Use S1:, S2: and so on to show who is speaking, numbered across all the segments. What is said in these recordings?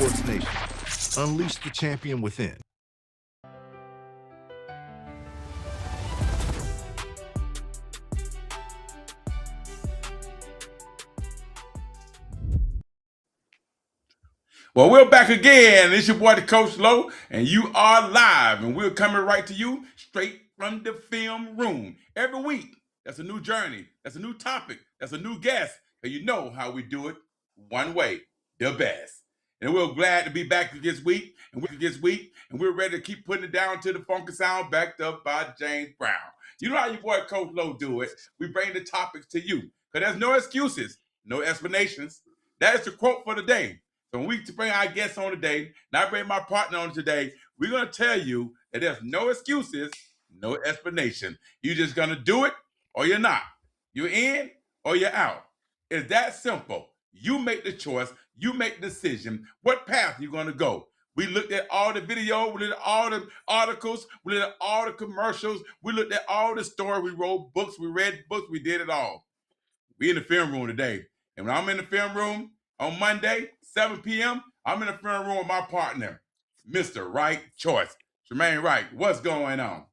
S1: Sports Nation. Unleash the champion within.
S2: Well, we're back again. It's your boy, the Coach Low, and you are live, and we're coming right to you straight from the film room. Every week, that's a new journey, that's a new topic, that's a new guest, and you know how we do it, one way, the best. And we're glad to be back this week, and we're ready to keep putting it down to the funky sound backed up by James Brown. You know how your boy, Coach Low, do it. We bring the topics to you, because there's no excuses, no explanations. That is the quote for the day. So when we bring our guests on today, and I bring my partner on today, we're going to tell you that there's no excuses, no explanation. You're just going to do it or you're not. You're in or you're out. It's that simple. You make the choice. You make the decision. What path you're going to go. We looked at all the video. We looked at all the articles. We looked at all the commercials. We looked at all the stories. We wrote books. We read books. We did it all. We in the film room today. And when I'm in the film room on Monday, 7 p.m., I'm in the film room with my partner, Mr. Right Choice. Jermaine Wright, what's going on?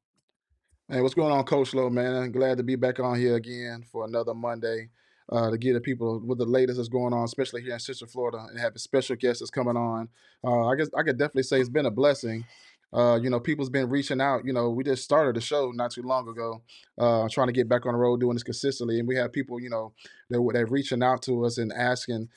S3: Hey, what's going on, Coach Low, man? Glad to be back on here again for another Monday to get the people with the latest that's going on, especially here in Central Florida, and having special guests that's coming on. I guess I could definitely say it's been a blessing. People's been reaching out. We just started the show not too long ago, trying to get back on the road doing this consistently, and we have people, they're reaching out to us and asking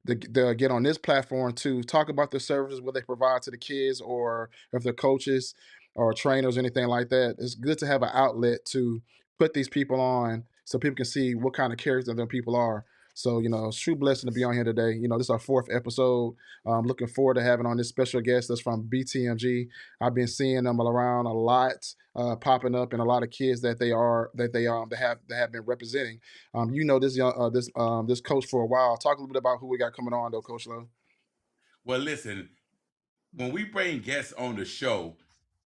S3: to get on this platform to talk about the services, what they provide to the kids, or if they're coaches or trainers, anything like that. It's good to have an outlet to put these people on so people can see what kind of characters their people are. So, it's a true blessing to be on here today. This is our 4th episode. I'm looking forward to having on this special guest that's from BTMG. I've been seeing them around a lot, popping up, and a lot of kids that have been representing. This coach for a while. Talk a little bit about who we got coming on, though, Coach Lowe.
S2: Well, listen, when we bring guests on the show,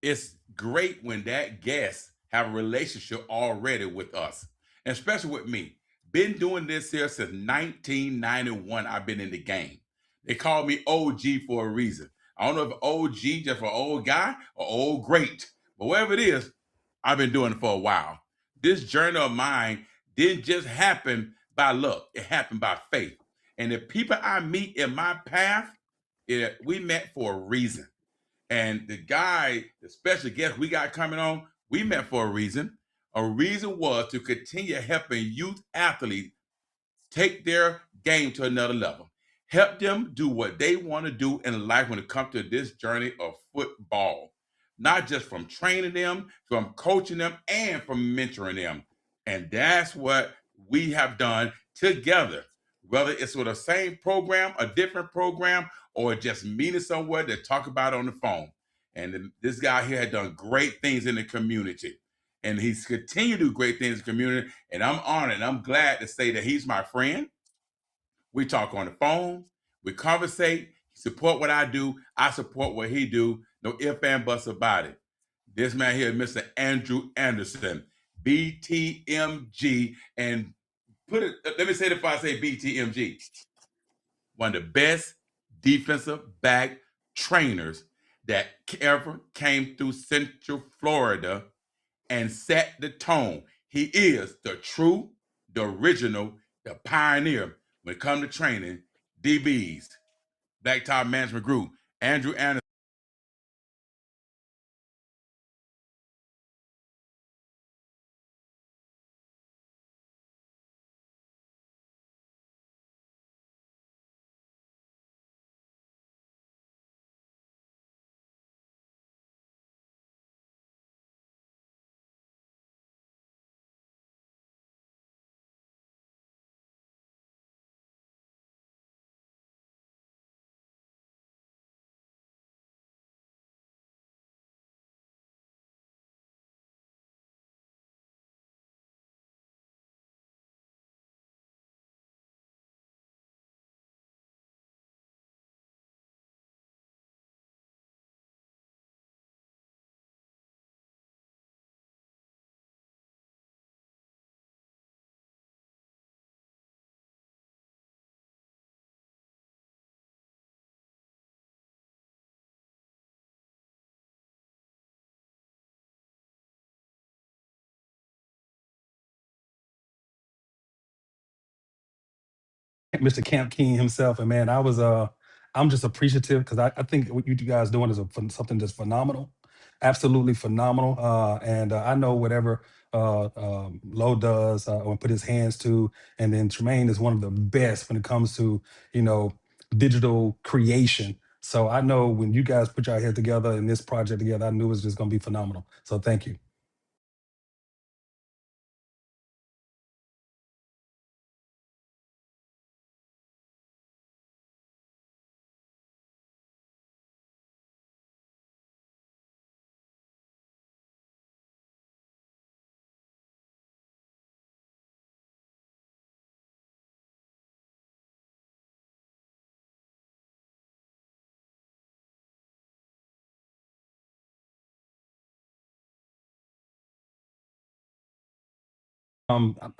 S2: it's great when that guest have a relationship already with us, and especially with me. Been doing this here since 1991. I've been in the game. They call me OG for a reason. I don't know if OG just for old guy or old great, but whatever it is, I've been doing it for a while. This journey of mine didn't just happen by luck. It happened by faith. And the people I meet in my path, we met for a reason. And the guy, the special guest we got coming on, we met for a reason. A reason was to continue helping youth athletes take their game to another level. Help them do what they want to do in life when it comes to this journey of football. Not just from training them, from coaching them, and from mentoring them. And that's what we have done together. Whether it's with the same program, a different program, or just meeting somewhere to talk about it on the phone. And this guy here had done great things in the community. And he's continued to do great things in the community. And I'm honored and I'm glad to say that he's my friend. We talk on the phone. We conversate. Support what I do. I support what he do. No ifs and buts about it. This man here is Mr. Andrew Anderson, BTMG. And let me say it before I say BTMG. One of the best defensive back trainers that ever came through Central Florida and set the tone. He is the true, the original, the pioneer when it comes to training DBs, Black Top Management Group, Andrew Anderson.
S4: Mr. Camp King himself. And man, I'm just appreciative because I think what you guys doing is something that's phenomenal, absolutely phenomenal. And I know whatever Lowe does or put his hands to, and then Tremaine is one of the best when it comes to you know digital creation. So I know when you guys put your head together and this project together, I knew it was just going to be phenomenal. So thank you.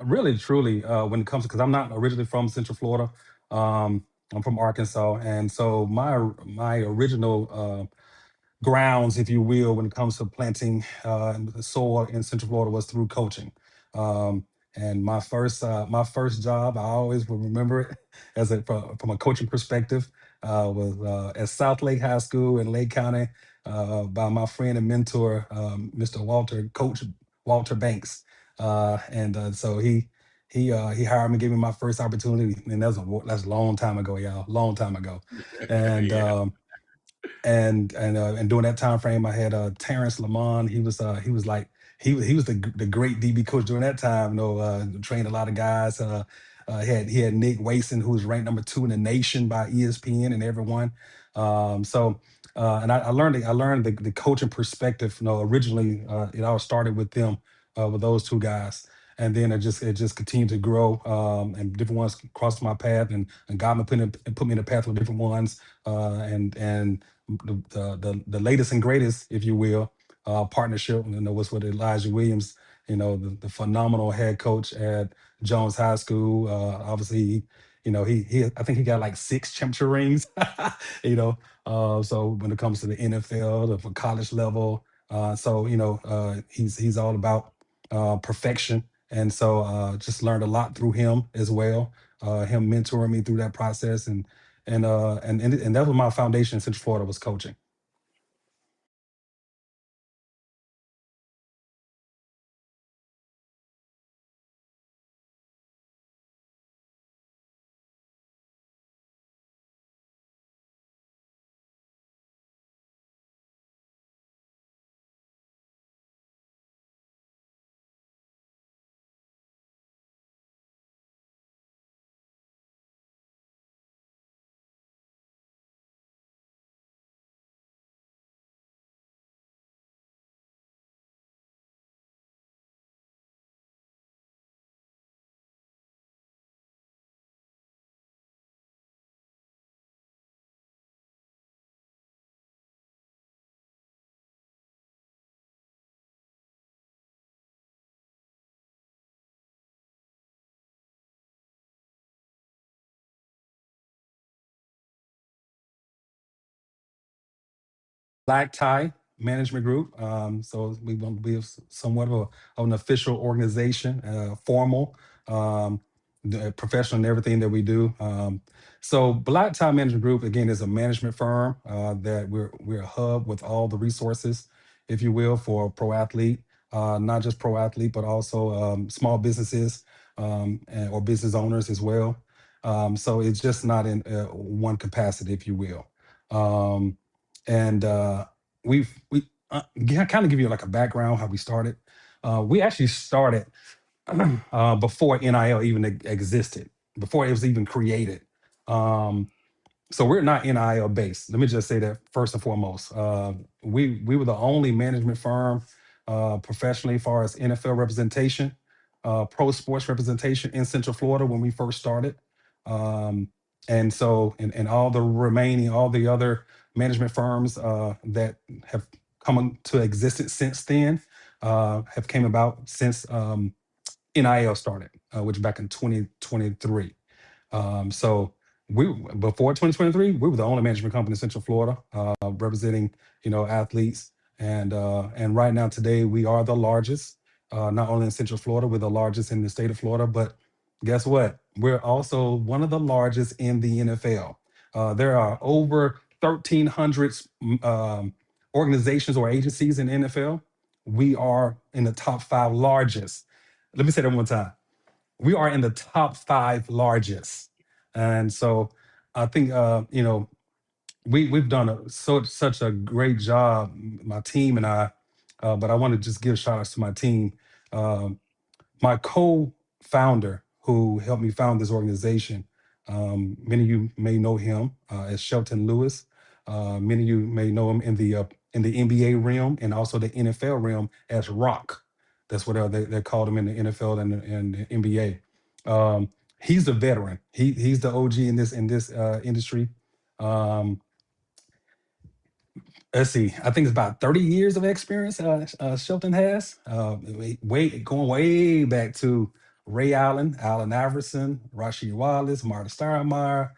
S4: Really, truly, when it comes to, because I'm not originally from Central Florida, I'm from Arkansas, and so my original grounds, if you will, when it comes to planting the soil in Central Florida was through coaching. Um, and my first job, I always will remember it as from a coaching perspective, was at South Lake High School in Lake County by my friend and mentor, Mr. Coach Walter Banks. And so he hired me, gave me my first opportunity, and that's a long time ago, y'all, long time ago. And
S2: Yeah.
S4: and during that time frame, I had Terrence Lamont. He was like he was the great DB coach during that time. Trained a lot of guys. He had Nick Wason, who was ranked number 2 in the nation by ESPN and everyone. And I learned the coaching perspective. Originally it all started with them, with those two guys. And then it just continued to grow, and different ones crossed my path, and God put me in a path with different ones, and the latest and greatest, if you will, partnership. Was with Elijah Williams. The phenomenal head coach at Jones High School. Obviously, he I think he got like 6 championship rings. you know, so when it comes to the NFL, for college level, he's all about perfection. And so just learned a lot through him as well. Him mentoring me through that process, and that was my foundation in Central Florida, was coaching. Black Tie Management Group. So we want to be somewhat of an official organization, formal, um, professional in everything that we do. So Black Tie Management Group, again, is a management firm that we're a hub with all the resources, if you will, for pro athlete, not just pro athlete, but also small businesses, or business owners as well. So it's just not in one capacity, if you will. Um, and we kind of give you like a background how we started. We actually started before NIL even existed, before it was even created. Um, so we're not NIL based. Let me just say that first and foremost. We were the only management firm professionally, as far as NFL representation, pro sports representation in Central Florida when we first started. Um, and so, and all the other management firms that have come into existence since then have came about since NIL started, which back in 2023. So before 2023, we were the only management company in Central Florida representing athletes, and right now today we are the largest, not only in Central Florida, we're the largest in the state of Florida. But guess what? we're also one of the largest in the NFL. There are over 1,300 organizations or agencies in the NFL. We are in the top five largest. Let me say that one time. We are in the top five largest. And so I think, we've done such a great job, my team and I. But I want to just give shout outs to my team. Um, my co-founder who helped me found this organization. Many of you may know him as Shelton Lewis. Many of you may know him in the NBA realm and also the NFL realm as Rock. That's what they called him in the NFL and the NBA. He's a veteran. He's the OG in this industry. Um, let's see. I think it's about 30 years of experience Shelton has. Going way back to Ray Allen, Allen Iverson, Rasheed Wallace, Marta Stoudemire.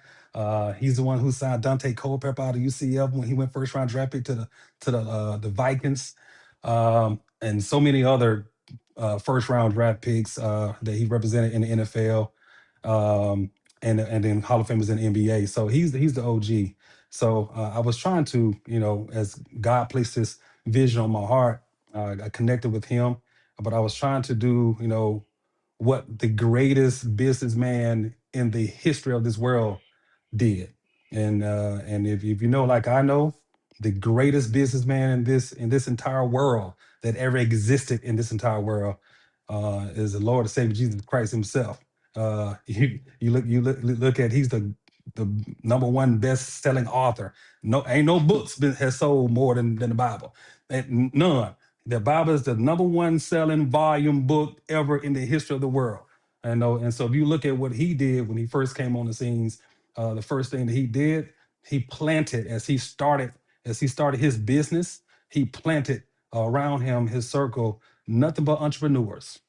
S4: He's the one who signed Dante Culpepper out of UCF when he went first round draft pick to the Vikings, and so many other first round draft picks that he represented in the NFL, um, and then Hall of Famers in the NBA. So he's the OG. So I was trying to, as God placed this vision on my heart, I connected with him, but I was trying to do, what the greatest businessman in the history of this world did. And if you know, like I know, the greatest businessman in this entire world that ever existed in this entire world is the Lord and Savior Jesus Christ Himself. You look at he's the number one best selling author. No, ain't no books has sold more than the Bible. None. The Bible is the number one selling volume book ever in the history of the world. I know. And so if you look at what he did when he first came on the scenes, the first thing that he did, he planted as he started his business, he planted around him his circle nothing but entrepreneurs.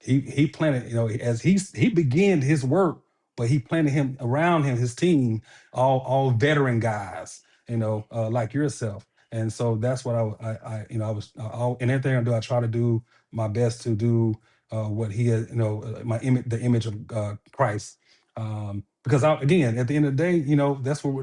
S4: He planted, as he began his work, but he planted him around him, his team, all veteran guys, like yourself. And so that's what I was, in everything I do, I try to do my best to do what he had, the image of Christ. Because again, at the end of the day,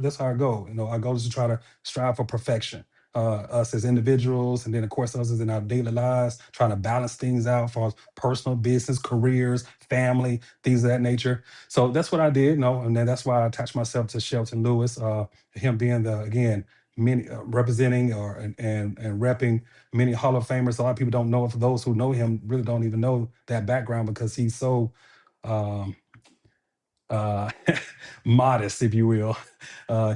S4: that's how I go. Our goal is to try to strive for perfection, us as individuals, and then of course us in our daily lives, trying to balance things out for our personal business, careers, family, things of that nature. So that's what I did, and then that's why I attached myself to Shelton Lewis, him being the again many representing and repping many Hall of Famers. A lot of people don't know. For those who know him, really don't even know that background because he's so. Um, uh, modest, if you will.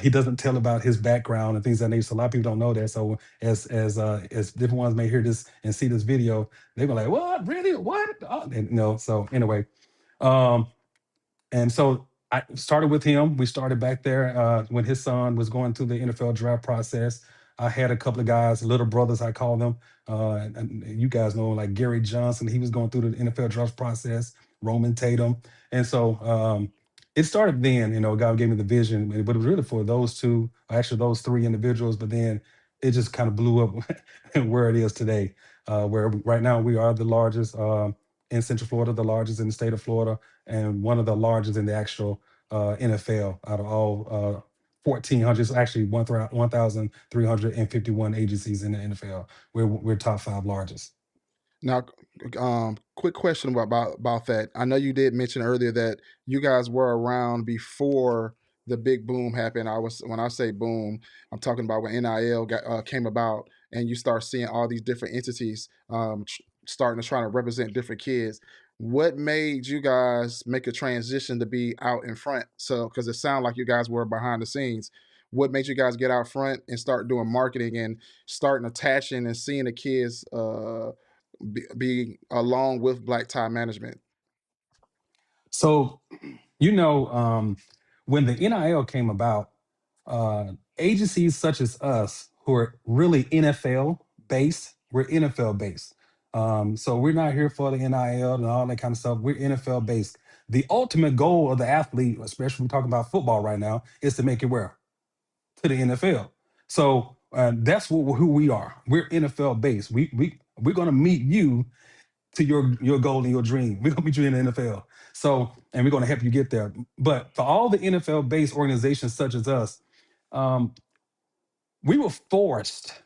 S4: He doesn't tell about his background and things of that nature. So a lot of people don't know that. So as different ones may hear this and see this video, they go like, "What? Really? What?" So anyway, um, and so I started with him. We started back there when his son was going through the NFL draft process. I had a couple of guys, little brothers, I call them. And you guys know, like Gary Johnson, he was going through the NFL draft process, Roman Tatum. And so it started then, God gave me the vision, but it was really for those two, actually those three individuals. But then it just kind of blew up where it is today, where right now we are the largest in Central Florida, the largest in the state of Florida, and one of the largest in the actual NFL out of all 1,400, so actually 1,351 agencies in the NFL. We're top five largest.
S3: Now, quick question about that. I know you did mention earlier that you guys were around before the big boom happened. When I say boom, I'm talking about when NIL came about, and you start seeing all these different entities starting to try to represent different kids. What made you guys make a transition to be out in front? So, because it sounded like you guys were behind the scenes. What made you guys get out front and start doing marketing and starting attaching and seeing the kids? Be along with black tie management?
S4: So, when the NIL came about, agencies such as us who are really NFL based, we're NFL based. So we're not here for the NIL and all that kind of stuff. We're NFL based. The ultimate goal of the athlete, especially when we're talking about football right now, is to make it where? To the NFL. So that's who we are. We're NFL based. We're going to meet you to your goal and your dream. We're gonna meet you in the NFL. So, and we're gonna help you get there. But for all the NFL-based organizations such as us, um, we were forced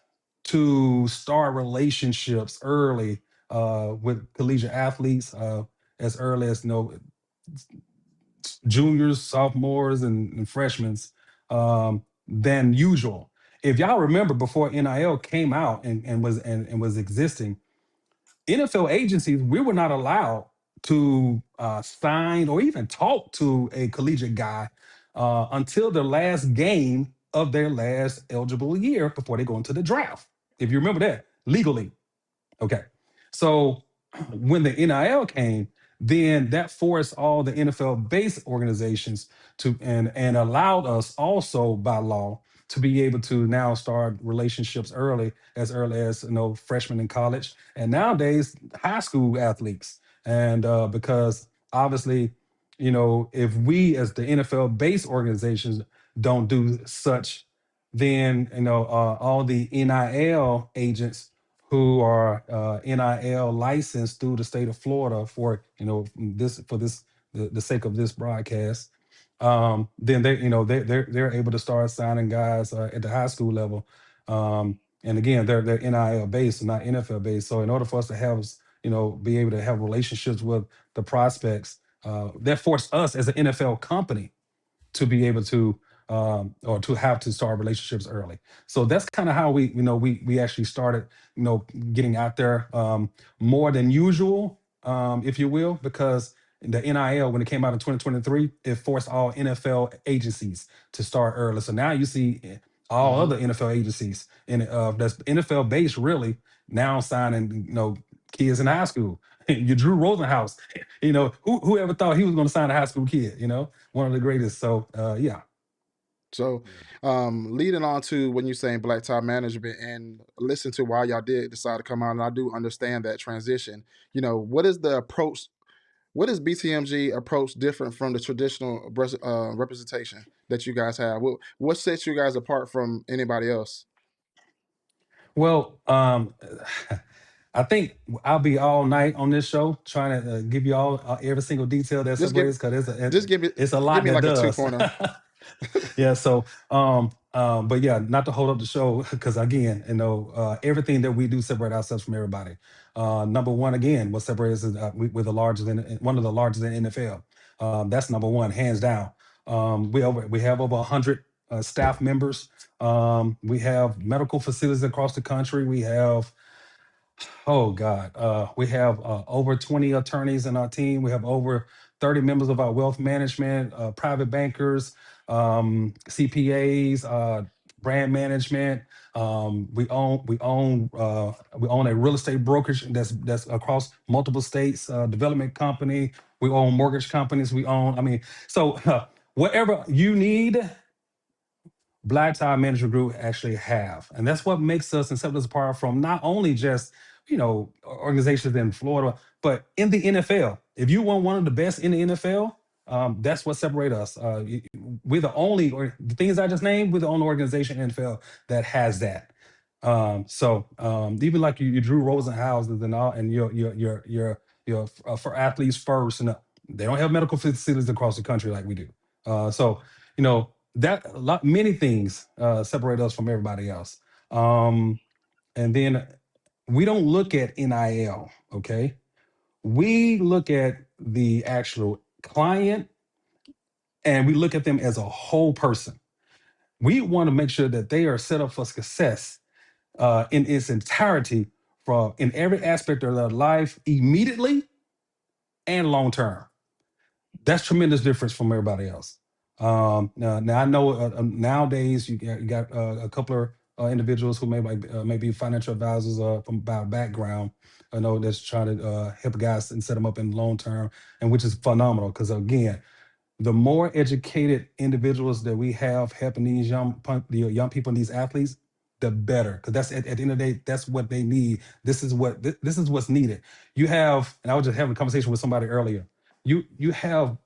S4: to start relationships early with collegiate athletes as early as juniors, sophomores, and freshmen than usual. If y'all remember, before NIL came out and was existing, NFL agencies, we were not allowed to sign or even talk to a collegiate guy until the last game of their last eligible year before they go into the draft. If you remember that, legally. Okay. So when the NIL came, then that forced all the NFL based organizations to and allowed us also by law to be able to now start relationships early as freshmen in college and nowadays high school athletes. And because obviously, if we as the NFL based organizations don't do such, then all the NIL agents who are NIL licensed through the state of Florida for the sake of this broadcast, then they're able to start signing guys at the high school level, and again they're NIL based, not NFL based. So in order for us to have be able to have relationships with the prospects, that forced us as an NFL company to be able to or to have to start relationships early. So that's kind of how we actually started getting out there more than usual, if you will, because the NIL, when it came out in 2023, it forced all NFL agencies to start early. So now you see all
S3: Mm-hmm.
S4: other NFL agencies that's NFL based really now signing kids in high school. You Drew Rosenhaus, who ever thought he was going to sign a high school kid? One of the greatest. So yeah.
S3: So, leading on to when you're saying black tie management and listen to why y'all did decide to come out, and I do understand that transition. What is the approach? What is BTMG approach different from the traditional representation that you guys have? What sets you guys apart from anybody else?
S4: Well, I think I'll be all night on this show trying to give you all every single detail that
S3: Just give,
S4: separates, because
S3: just give me,
S4: it's a
S3: give
S4: lot
S3: me
S4: that
S3: like a
S4: does.
S3: 2-pointer.
S4: Yeah. So, but yeah, not to hold up the show, because again, everything that we do separate ourselves from everybody. Number one, again, what separates us, we're the largest one of the largest in NFL. That's number one, hands down. We have over 100 staff members. We have medical facilities across the country. We have, oh God, we have over 20 attorneys in our team. We have over 30 members of our wealth management, private bankers, CPAs, brand management. We own a real estate brokerage that's across multiple states. Development company. We own mortgage companies. So whatever you need, Black Tie Management Group actually have. And that's what makes us and sets us apart from not only just, organizations in Florida, but in the NFL. If you want one of the best in the NFL, that's what separates us. We're the only, or the things I just named, we're the only organization in NFL that has that. Even like you Drew Rosenhausen and all, and your for athletes first, and they don't have medical facilities across the country like we do. You know, many things separate us from everybody else. And then we don't look at NIL, okay? We look at the actual client, and we look at them as a whole person. We want to make sure that they are set up for success in its entirety, in every aspect of their life, immediately and long term. That's tremendous difference from everybody else. Now I know nowadays you got a couple of individuals who may be financial advisors from by background. I know that's trying to help guys and set them up in long term, and which is phenomenal, because again, the more educated individuals that we have helping these young people and these athletes, the better. Because that's at the end of the day, that's what they need. This is what's needed. You have, and I was just having a conversation with somebody earlier. You have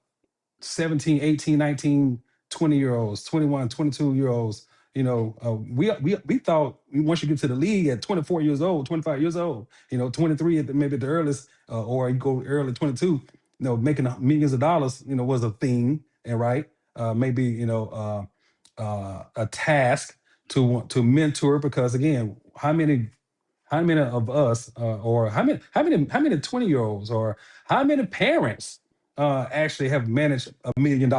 S4: 17, 18, 19, 20-year-olds, 21, 22-year-olds, we thought once you get to the league at 24 years old, 25 years old, 23 maybe the earliest, or you go early 22, making millions of dollars, was a thing, and right, maybe a task to mentor, because again, how many of us, or how many 20-year-olds, or how many parents actually have managed $1 million,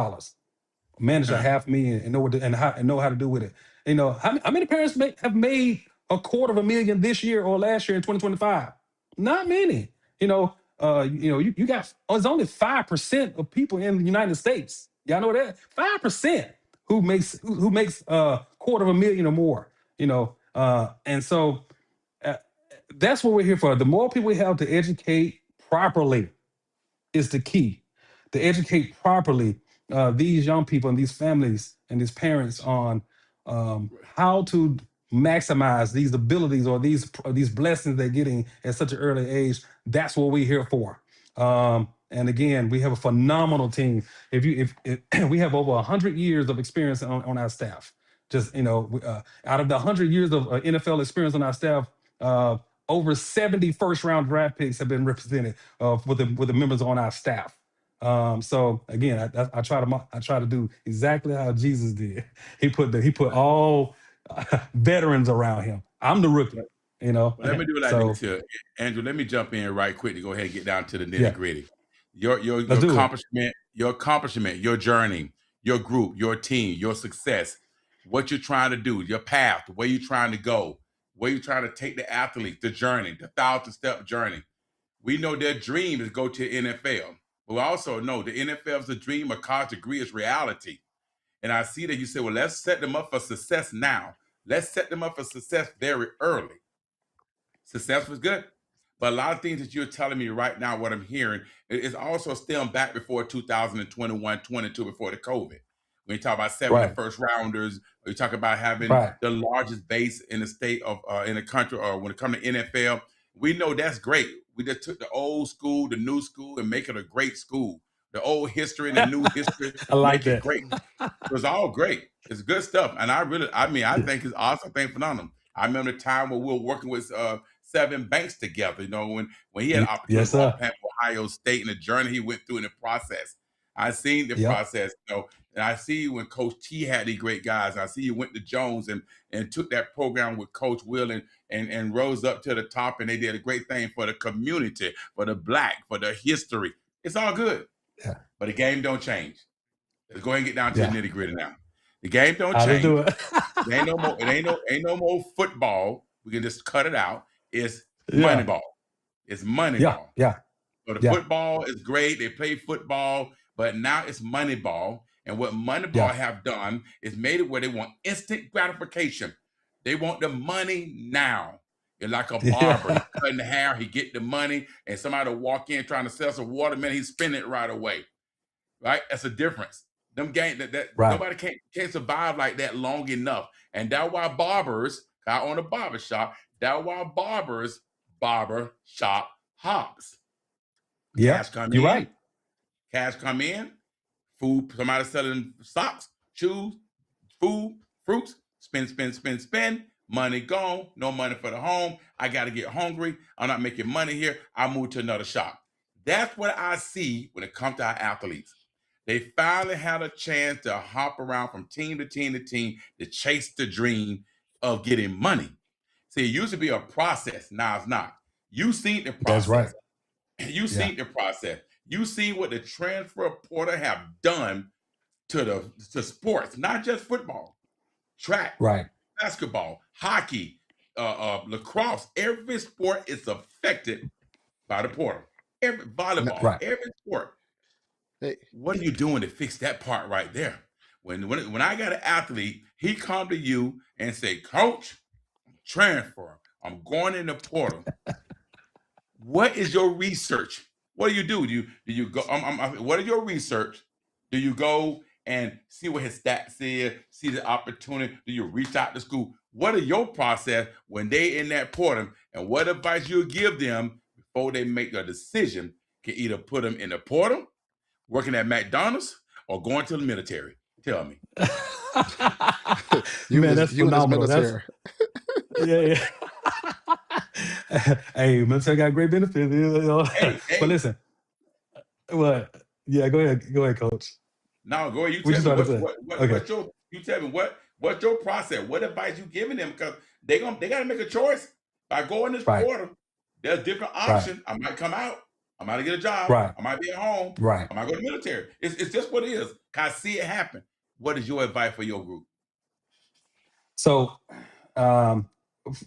S4: manage a
S2: Huh.
S4: 500,000, and know how to do with it. How many parents have made $250,000 this year or last year in 2025? Not many. You got, it's only 5% of people in the United States. Y'all know that 5% who makes $250,000 or more. And so uh, that's what we're here for. The more people we have to educate properly is the key. To educate properly these young people and these families and these parents on how to maximize these abilities, or these blessings they're getting at such an early age. That's what we're here for. And again, we have a phenomenal team. If we have over 100 years of experience on our staff. Just out of the 100 years of NFL experience on our staff, over 70 first-round draft picks have been represented with the members on our staff. So again, I try to do exactly how Jesus did. He put all veterans around him. I'm the rookie,
S2: Well, let me do it like
S4: So
S2: this here, Andrew. Let me jump in right quick to go ahead and get down to the nitty
S4: yeah,
S2: gritty. Your
S4: let's do it.
S2: accomplishment, your journey, your group, your team, your success, what you're trying to do, your path, where you're trying to go, where you're trying to take the athlete, the journey, the 1,000-step journey. We know their dream is go to NFL. But we also know the NFL is a dream, a college degree is reality. And I see that you say, well, let's set them up for success now. Let's set them up for success very early. Success was good. But a lot of things that you're telling me right now, what I'm hearing, is also still back before 2021, 22, before the COVID. When you talk about 70
S4: Right,
S2: first rounders, or you talk about having
S4: right.
S2: the largest base in the state of in the country, or when it comes to NFL, we know that's great. We just took the old school, the new school, and make it a great school. The old history and the new history,
S4: I like
S2: make it
S4: that.
S2: great. It was all great. It's good stuff. And I think it's awesome. I think phenomenal. I remember the time when we were working with Seven Banks together, when he had an opportunity
S4: Yes,
S2: to walk
S4: sir.
S2: past Ohio State and the journey he went through in the process. I seen the
S4: Yep.
S2: process, and I see when Coach T had these great guys. I see you went to Jones and took that program with Coach Will and rose up to the top, and they did a great thing for the community, for the black, for the history. It's all good.
S4: Yeah.
S2: But the game don't change. Let's go ahead and get down to the
S4: Yeah.
S2: nitty gritty now. The game don't
S4: How to do
S2: change.
S4: it.
S2: It ain't no more. Ain't no more football. We can just cut it out. It's money
S4: Yeah.
S2: ball. It's money
S4: Yeah.
S2: ball.
S4: Yeah.
S2: So the
S4: Yeah.
S2: football is great. They play football, but now it's money ball. And what money ball
S4: Yeah.
S2: have done is made it where they want instant gratification. They want the money now. You're like a barber. He
S4: Yeah.
S2: cutting hair. He get the money, and somebody will walk in trying to sell some watermelon. He's spending it right away. Right? That's a difference. Them game that
S4: Right.
S2: nobody can't survive like that long enough. And that's why barbers, I own a barber shop. That's why barbers barber shop hops. Cash
S4: Yep.
S2: come
S4: You're
S2: in,
S4: right.
S2: cash come in, food, somebody selling socks, shoes, food, fruits, spend, spend, spend, spend, money gone, no money for the home. I got to get hungry. I'm not making money here. I move to another shop. That's what I see when it comes to our athletes. They finally had a chance to hop around from team to team to team to chase the dream of getting money. See, it used to be a process. Now it's not. You seen the
S4: That's right.
S2: process. You
S4: Yeah.
S2: seen the process. You see what the transfer portal have done to sports, not just football, track,
S4: Right.
S2: basketball, hockey, lacrosse. Every sport is affected by the portal. Every volleyball,
S4: Right.
S2: every sport.
S3: Hey,
S2: What are you doing to fix that part right there? When I got an athlete, he come to you and say, Coach, transfer. I'm going in the portal. What is your research? What do you do? Do you go? What is your research? Do you go and see what his stats is? See the opportunity? Do you reach out to school? What is your process when they in that portal? And what advice you give them before they make a decision? Can either put them in the portal, working at McDonald's, or going to the military? Tell me.
S4: Man, that's
S3: You and this
S4: phenomenal. That's
S3: military.
S4: yeah, yeah. Hey, military got great benefits, you know.
S2: Hey,
S4: But
S2: hey,
S4: listen, what? Yeah, go ahead, coach.
S2: now go ahead. You
S4: What you
S2: tell me
S4: started to say? Okay,
S2: what's your you tell me what's your process? What advice you giving them? Because they gotta make a choice. By going this
S4: right,
S2: portal, there's different
S4: right,
S2: options. I might come out. I might get a job.
S4: right,
S2: I might be at home.
S4: right.
S2: I might go to the military. It's just what it is. I see it happen. What is your advice for your group?
S4: So, um, f-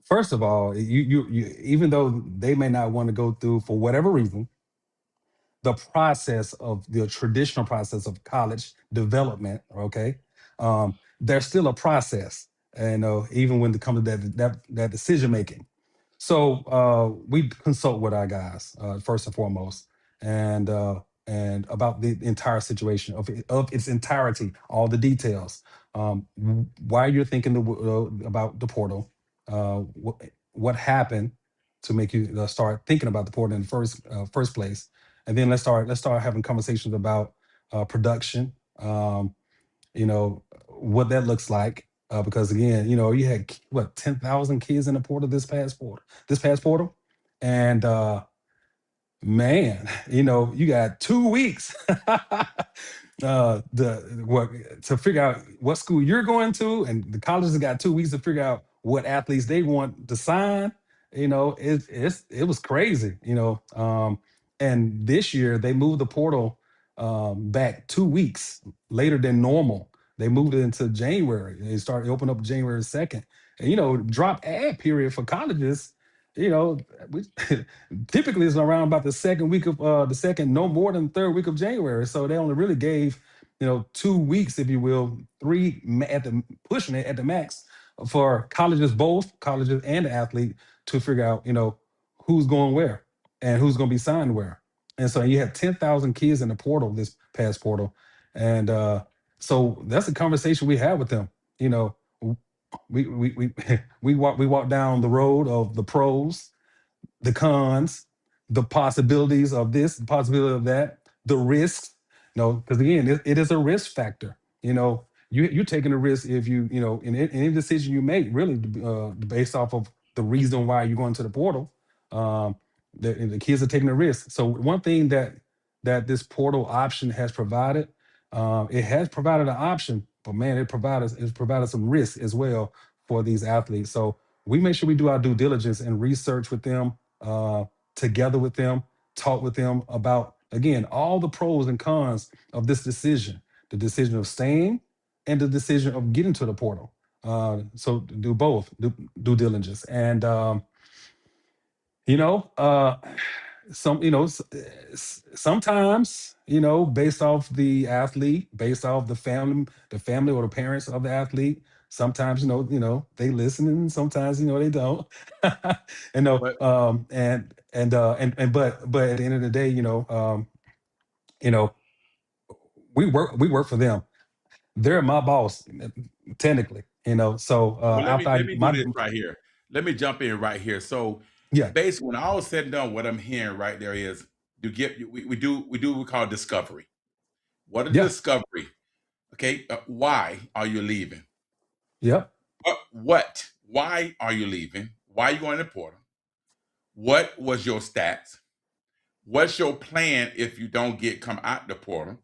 S4: first of all, even though they may not want to go through for whatever reason the process of the traditional process of college development, okay, there's still a process, and even when it comes to that decision making. So we consult with our guys first and foremost, and about the entire situation of its entirety, all the details. Why you're thinking about the portal? What happened to make you start thinking about the portal in the first place? And then let's start having conversations about production. You know what that looks like because again, you had what 10,000 kids in the portal this past portal, and man, you got 2 weeks the what to figure out what school you're going to, and the colleges got 2 weeks to figure out what athletes they want to sign. It was crazy. And this year they moved the portal back 2 weeks later than normal. They moved it into January. They started open up January 2nd. And drop ad period for colleges. We, typically it's around about the second week of the second, no more than third week of January. So they only really gave 2 weeks, if you will, three at the pushing it at the max for colleges, both colleges and the athlete, to figure out who's going where and who's going to be signed where. And so you had 10,000 kids in the portal, this past portal, and so that's a conversation we had with them. You know, we we walk down the road of the pros, the cons, the possibilities of this, the possibility of that, the risks. Because again, it is a risk factor. You're taking a risk if in any decision you make, really based off of the reason why you're going to the portal. Um, the kids are taking a risk. So one thing that this portal option has provided, it has provided an option, but man, it's provided some risk as well for these athletes. So we make sure we do our due diligence and research with them, uh, together with them, talk with them about, again, all the pros and cons of this decision, the decision of staying and the decision of getting to the portal. So do both, do due diligence. And, you know, uh, sometimes, based off the athlete, based off the family or the parents of the athlete, sometimes, they listen and sometimes, they don't. you know,
S2: But
S4: but at the end of the day, you know, we work for them. They're my boss, technically, so
S2: Well,
S4: after
S2: let
S4: I
S2: me do
S4: my
S2: this right here. Let me jump in right here. So
S4: yeah,
S2: basically, when all is said and done, what I'm hearing right there is we do what we call discovery. What is
S4: yeah,
S2: discovery? Okay, why are you leaving?
S4: yep,
S2: What? Why are you leaving? Why are you going to the portal? What was your stats? What's your plan if you don't come out the portal?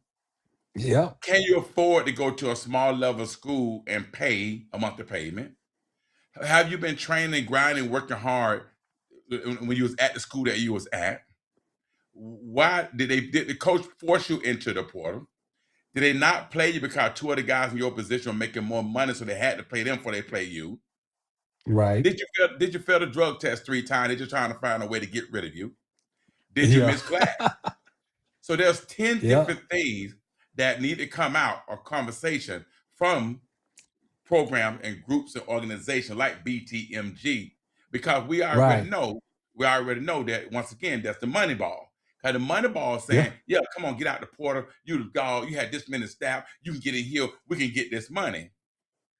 S4: yep,
S2: Can you afford to go to a small level school and pay a monthly payment? Have you been training, grinding, working hard when you was at the school that you was at? Why did the coach force you into the portal? Did they not play you because two other guys in your position were making more money, so they had to play them before they play you?
S4: right,
S2: Did you fail the drug test 3 times? They're just trying to find a way to get rid of you. Did you
S4: yeah,
S2: miss class? So there's 10
S4: yeah,
S2: different things that need to come out or conversation from programs and groups and organizations like BTMG, because
S4: right,
S2: we already know that once again that's the money ball. Because the money ball is
S4: yeah,
S2: saying, yeah, come on, get out the portal. You the dog, you had this many staff, you can get in here, we can get this money.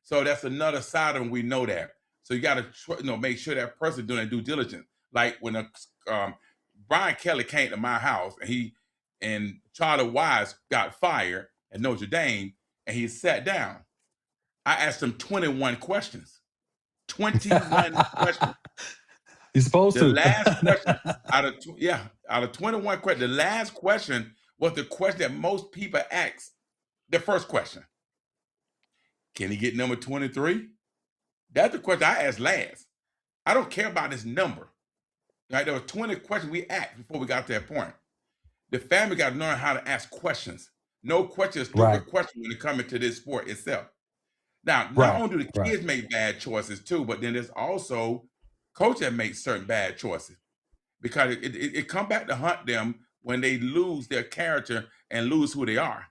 S2: So that's another side of them. We know that. So you got to make sure that person doing their due diligence. Like when Brian Kelly came to my house and Charlie Wise got fired at Notre Dame, and he sat down. I asked them 21 questions. 21 questions.
S4: You're supposed
S2: The
S4: to.
S2: last question out of 21 questions, the last question was the question that most people ask. The first question. Can he get number 23? That's the question I asked last. I don't care about his number. Right? There were 20 questions we asked before we got to that point. The family got to learn how to ask questions. No question is
S4: Right.
S2: stupid question when it comes into this sport itself. Now, not
S4: Right.
S2: only do the
S4: Right.
S2: kids make bad choices too, but then there's also coaches that make certain bad choices because it come back to hunt them when they lose their character and lose who they are.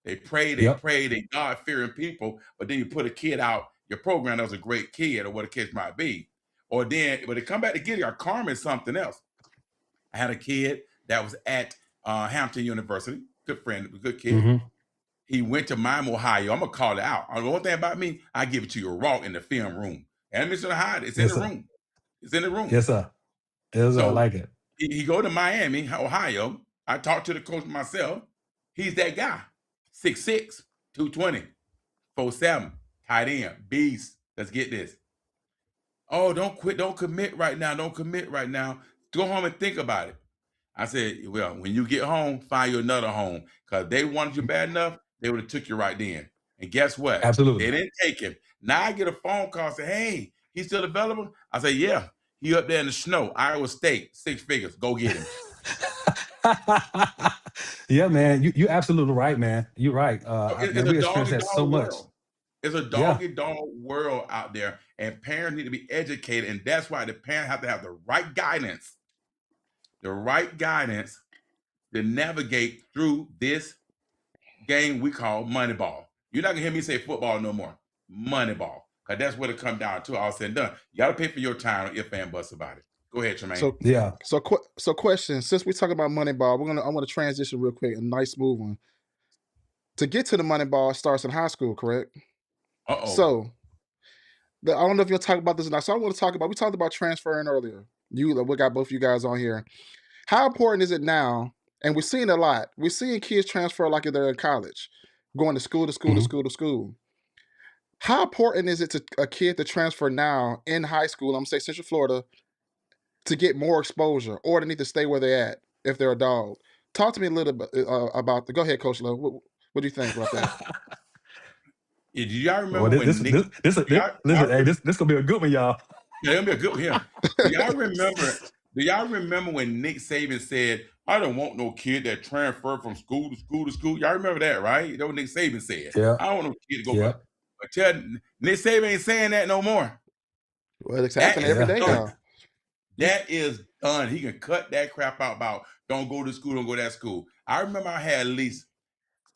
S2: They pray,
S4: Yep.
S2: they God-fearing people, but then you put a kid out your program that was a great kid or what a kid might be. Or then, but they come back to get you, our karma is something else. I had a kid that was at Hampton University, good friend, good kid.
S4: hmm
S2: He went to Miami, Ohio. I'm gonna call it out. The one thing about me, I give it to you raw in the film room. And I'm just gonna hide it. It's in
S4: Yes,
S2: the
S4: sir.
S2: room. It's in the room.
S4: Yes, sir. Yes, sir. I
S2: So
S4: like it.
S2: he go to Miami, Ohio. I talked to the coach myself. He's that guy. 6'6", 220, 4'7", tight end, beast. Let's get this. Oh, don't quit. Don't commit right now. Don't commit right now. Go home and think about it. I said, well, when you get home, find you another home. Because they wanted you bad enough, they would have took you right then. And guess what?
S4: Absolutely.
S2: They didn't take him. Now I get a phone call say, hey, he's still available? I say, yeah. He up there in the snow, Iowa State, 6 figures. Go get him.
S4: Yeah, man. You absolutely right, man. You're right.
S2: It's
S4: Man,
S2: a
S4: we experience that so
S2: dog-eat-dog
S4: much.
S2: world. It's a
S4: Yeah.
S2: dog-eat-dog world out there, and parents need to be educated, and that's why the parents have to have the right guidance to navigate through this game we call Moneyball. You're not gonna hear me say football no more. Moneyball, because that's what it comes down to. All said and done, you got to pay for your time if and bust about it. Go ahead, Tremaine.
S4: Yeah.
S3: So question. Since we talk about Moneyball, I want to transition real quick. A nice smooth one. To get to the Moneyball starts in high school, correct?
S2: Uh-oh.
S3: So I don't know if you'll talk about this or not. So I want to talk about. We talked about transferring earlier. We got both of you guys on here. How important is it now? And we're seeing a lot. We're seeing kids transfer like they're in college, going to school to school to
S4: Mhm.
S3: school to school. How important is it to a kid to transfer now in high school? I'm gonna say Central Florida to get more exposure, or they need to stay where they're at if they're a dog. Talk to me a little bit about the. Go ahead, Coach Lowe. What do you think about that?
S2: Do y'all
S4: Well,
S2: remember when Nick?
S4: listen. Hey, this gonna be a good one, y'all.
S2: Yeah, it'll be a good one here. Do y'all remember when Nick Saban said, I don't want no kid that transfer from school to school to school? Y'all remember that, right? That's what Nick Saban said.
S4: Yeah.
S2: I don't want no kid to go
S4: Yeah.
S2: but tell Nick Saban ain't saying that no more.
S3: Well, it's
S2: That
S3: happening
S2: is
S3: every day
S2: done.
S3: now.
S2: That is done. He can cut that crap out about don't go to school, don't go to that school. I remember I had at least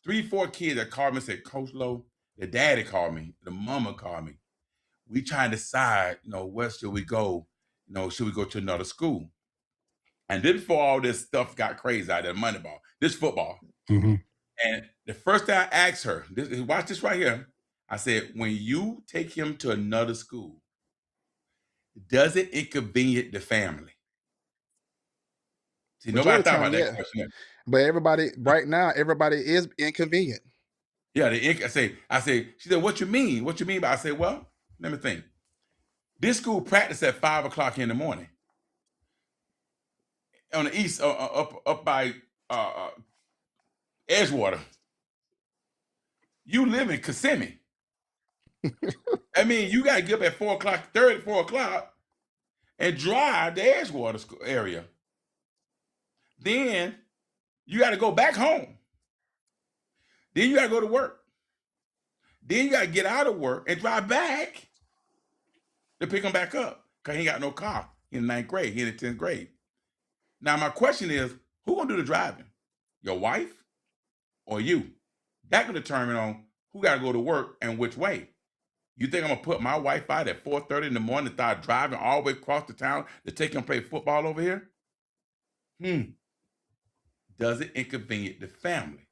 S2: 3-4 kids that called me and said, Coach Lowe, the daddy called me, the mama called me. We trying to decide, where should we go? Should we go to another school? And then before all this stuff got crazy out there, Moneyball, this football.
S4: hmm
S2: And the first thing I asked her, watch this right here. I said, when you take him to another school, does it inconvenience the family? See, nobody thought about that question.
S3: But everybody right now, everybody is inconvenient.
S2: Yeah, I say, she said, what you mean? What you mean by? I said, well, let me think. This school practice at 5 o'clock in the morning. On the east, up by Edgewater. You live in Kissimmee. I mean, you got to get up at 4 o'clock, and drive the Edgewater area. Then you got to go back home. Then you got to go to work. Then you got to get out of work and drive back to pick him back up because he ain't got no car. He in 9th grade. He in the 10th grade. Now, my question is, who going to do the driving? Your wife or you? That can determine on who got to go to work and which way. You think I'm going to put my wife out at 4:30 in the morning and start driving all the way across the town to take him play football over here? Does it inconvenience the family?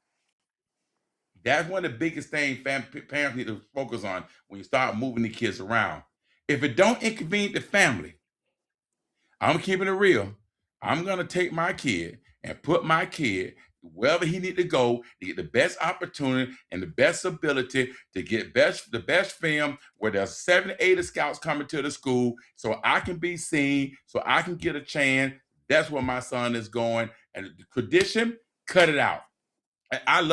S2: That's one of the biggest things parents need to focus on when you start moving the kids around. If it don't inconvenience the family, I'm keeping it real. I'm going to take my kid and put my kid wherever he need to go to get the best opportunity and the best ability to get the best film where there's 70, 80 scouts coming to the school so I can be seen, so I can get a chance. That's where my son is going. And the tradition, cut it out. I'm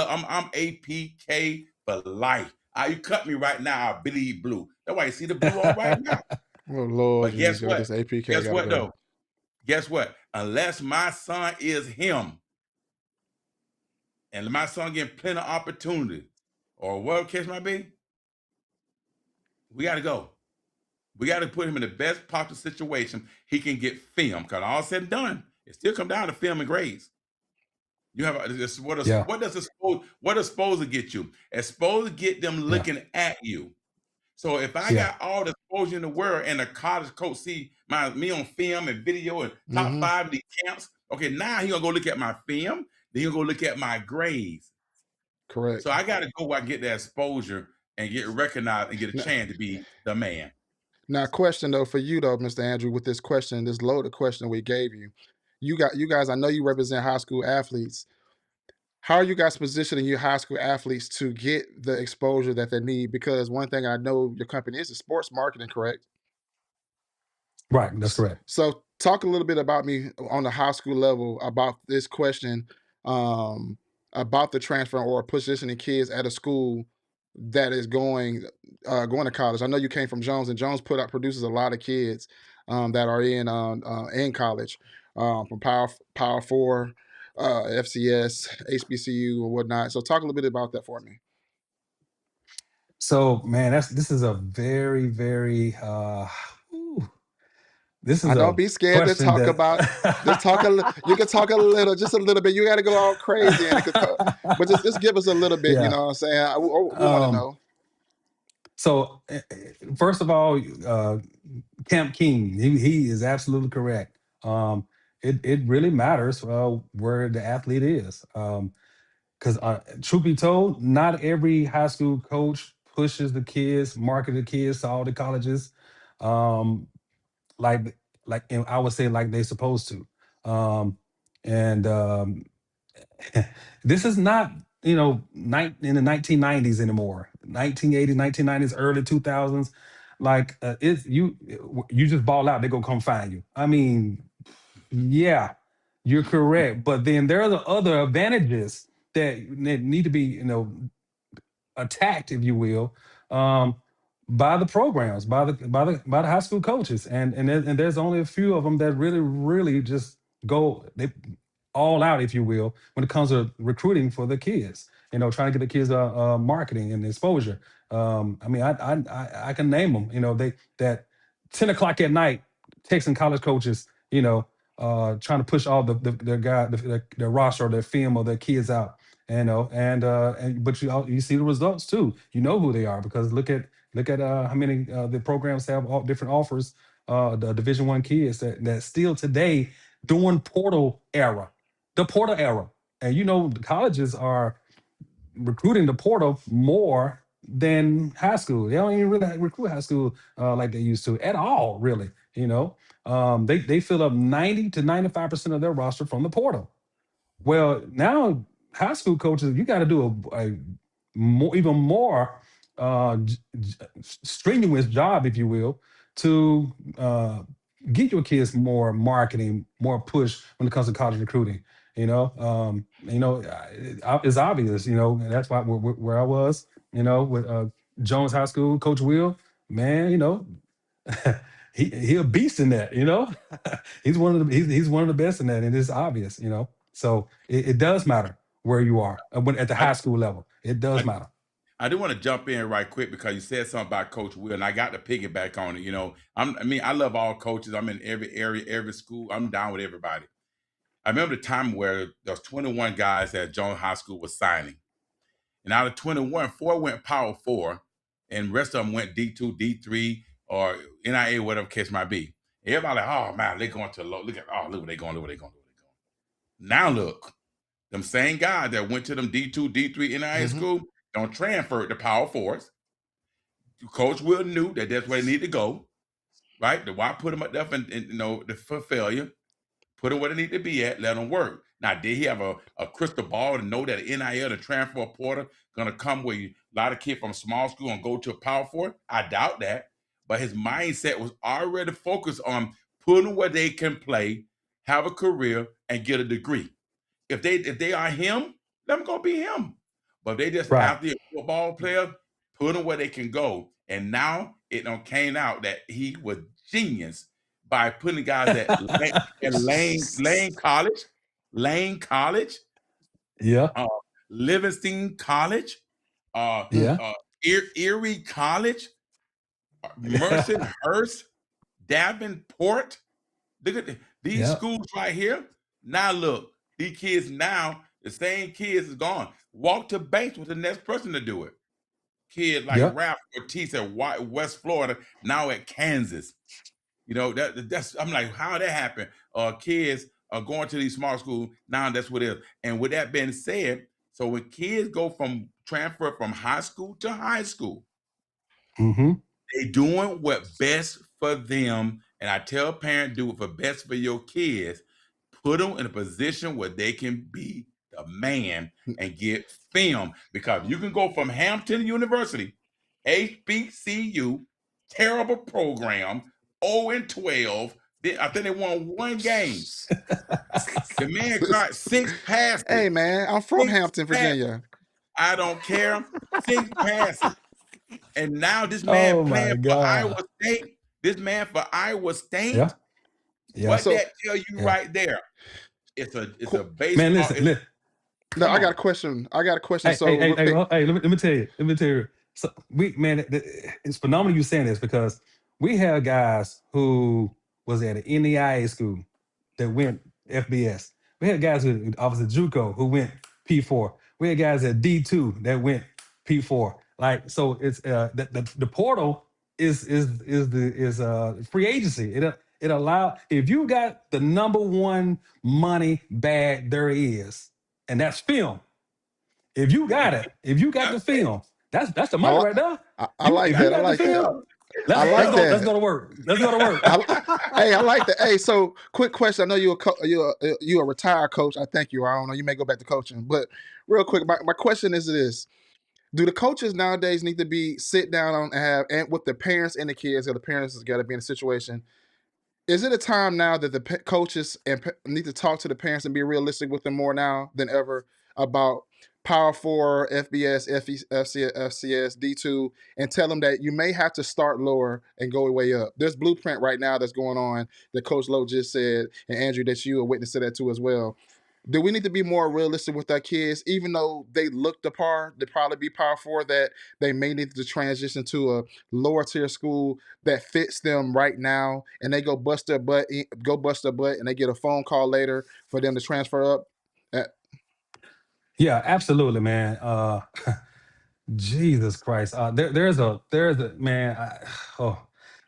S2: APK for life. You cut me right now, I bleed blue. That's why you see the blue on right now.
S3: Oh Lord,
S2: But guess
S3: Jesus, yo,
S2: what?
S3: this APK
S2: Guess
S3: gotta
S2: what
S3: go.
S2: though? Guess what? Unless my son is him, and my son getting plenty of opportunity, or whatever case might be, we got to go. We got to put him in the best possible situation he can get film. Because all said and done, it still come down to film and grades. You have
S4: Yeah.
S2: what does exposure get you? Exposure get them looking at you. So if I
S4: Yeah.
S2: got all the exposure in the world and the college coach see me on film and video and top 5 of these camps, okay, now he gonna go look at my film, then he'll go look at my grades.
S3: Correct.
S2: So I got to go where I get that exposure and get recognized and get a chance to be the man.
S3: Now, question though for you though, Mr. Andrew, with this question, this loaded question we gave you, you guys. I know you represent high school athletes. How are you guys positioning your high school athletes to get the exposure that they need? Because one thing I know your company is sports marketing, correct?
S4: Right. That's correct.
S3: So talk a little bit about me on the high school level about this question, um, about the transfer or positioning kids at a school that is going to college. I know you came from Jones, and Jones produces a lot of kids that are in college from Power Four, FCS, HBCU, or whatnot. So talk a little bit about that for me.
S4: So, man, this is a very, very whew, this
S3: I
S4: is
S3: don't
S4: a
S3: be scared to
S4: question
S3: talk
S4: that
S3: about. Just talk you can talk a little, just a little bit. You got to go all crazy and it could, but just give us a little bit. You
S4: yeah.
S3: know what I'm saying? We want to
S4: Um,
S3: know.
S4: so first of all, Camp King, he is absolutely correct. It really matters where the athlete is. Because truth be told, not every high school coach pushes the kids, market the kids to all the colleges, um, like and I would say like they supposed to. And this is not in the 1990s anymore. 1980s, 1990s, early 2000s. Like it's you just ball out, they gonna come find you. I mean, yeah, you're correct. But then there are the other advantages that need to be, attacked, if you will, by the programs, by the high school coaches, and there's only a few of them that really just go they all out, if you will, when it comes to recruiting for the kids. Trying to get the kids marketing and exposure. I mean, I can name them. They that 10 o'clock at night texting college coaches. Trying to push all their guy their roster or their film or their kids out. But you see the results too. You know who they are because look at how many the programs have all different offers. The Division I kids that still today during the portal era, and the colleges are recruiting the portal more than high school. They don't even really recruit high school like they used to at all, really. They fill up 90 to 95% of their roster from the portal. Well, now high school coaches, you got to do a even more strenuous job, if you will, to get your kids more marketing, more push when it comes to college recruiting. It's obvious. And that's why where I was. With Jones High School, Coach Will, man. He a beast in that. He's one of the best in that, and it's obvious. So it does matter where you are at the high school level. It does matter.
S2: I do want to jump in right quick because you said something about Coach Will, and I got to piggyback on it. I love all coaches. I'm in every area, every school. I'm down with everybody. I remember the time where there was 21 guys that Jones High School was signing, and out of 21, 4 went Power 4, and the rest of them went D2, D3, or NIA, whatever case might be. Everybody like, oh man, they're going to low. Look where they're going. Look where they're going. Now look, them same guys that went to them D2, D3 NIA school don't transfer to Power 4s. Coach Will knew that that's where they need to go, right? The why put them up there for failure. Put them where they need to be at. Let them work. Now, did he have a crystal ball to know that NIL, the transfer portal, gonna come where a lot of kids from small school and go to a Power Four? I doubt that. But his mindset was already focused on putting where they can play, have a career, and get a degree. If they are him, let them go be him. But they just
S4: Right.
S2: athlete football player, put them where they can go. And now it done came out that he was genius by putting guys at Lane College,
S4: Yeah.
S2: Livingston College, uh,
S4: Yeah.
S2: uh, Erie College, Mercyhurst, Davenport. Look at these
S4: Yeah.
S2: schools right here. Now look, these kids now, the same kids is gone. Walter Banks was the next person to do it. Kid like
S4: Yeah.
S2: Ralph Ortiz at West Florida, now at Kansas. You know, that's I'm like, how that happened? Kids are going to these small schools, now that's what it is. And with that being said, so when kids go from transfer from high school to high school,
S4: Mm-hmm.
S2: they doing what best for them. And I tell parents, do it for best for your kids. Put them in a position where they can be the man and get film. Because you can go from Hampton University, HBCU, terrible program, 0-12. I think they won one game. The man caught 6 passes.
S3: Hey, man, I'm from
S2: 6
S3: Hampton,
S2: passes.
S3: Virginia.
S2: I don't care. 6 passes. And now this man
S4: Oh my
S2: playing for Iowa
S4: God.
S2: State. This man for Iowa State.
S4: Yeah. Yeah.
S2: What
S3: So,
S2: that tell you
S4: Yeah.
S2: right there? It's a
S3: Cool.
S2: baseball.
S4: Man, listen.
S3: no,
S2: Come
S3: I got
S2: on.
S3: a question. I got a question.
S4: Hey,
S3: So,
S4: hey,
S3: real quick.
S4: let me tell you. Let me tell you. So it's phenomenal you saying this because we have guys who was at an NEIA school that went FBS. We had guys who obviously JUCO who went P4. We had guys at D2 that went P4. Like so, it's the portal is free agency. It allow if you got the number one money bag there is, and that's film. If you got it, if you got the film, that's the
S3: I,
S4: money
S3: li-
S4: right there.
S3: I like
S4: If
S3: that.
S4: you
S3: I
S4: got the
S3: like that.
S4: film,
S3: I like that.
S4: let's go to work. Let's go to work.
S3: Hey, I like that. Hey, so quick question. I know you're a retired coach. I think you are. I don't know. You may go back to coaching, but real quick, my question is this: do the coaches nowadays need to be sit down on and with the parents and the kids, or the parents has got to be in a situation? Is it a time now that the coaches need to talk to the parents and be realistic with them more now than ever about Power Four, FBS, FCS, D2, and tell them that you may have to start lower and go way up? There's blueprint right now that's going on that Coach Lowe just said, and Andrew, that you are witness to that too as well. Do we need to be more realistic with our kids, even though they look the par, to probably be Power Four, that they may need to transition to a lower tier school that fits them right now, and they go bust their butt, and they get a phone call later for them to transfer up? Uh,
S4: Yeah, absolutely, man. Jesus Christ. There's a man.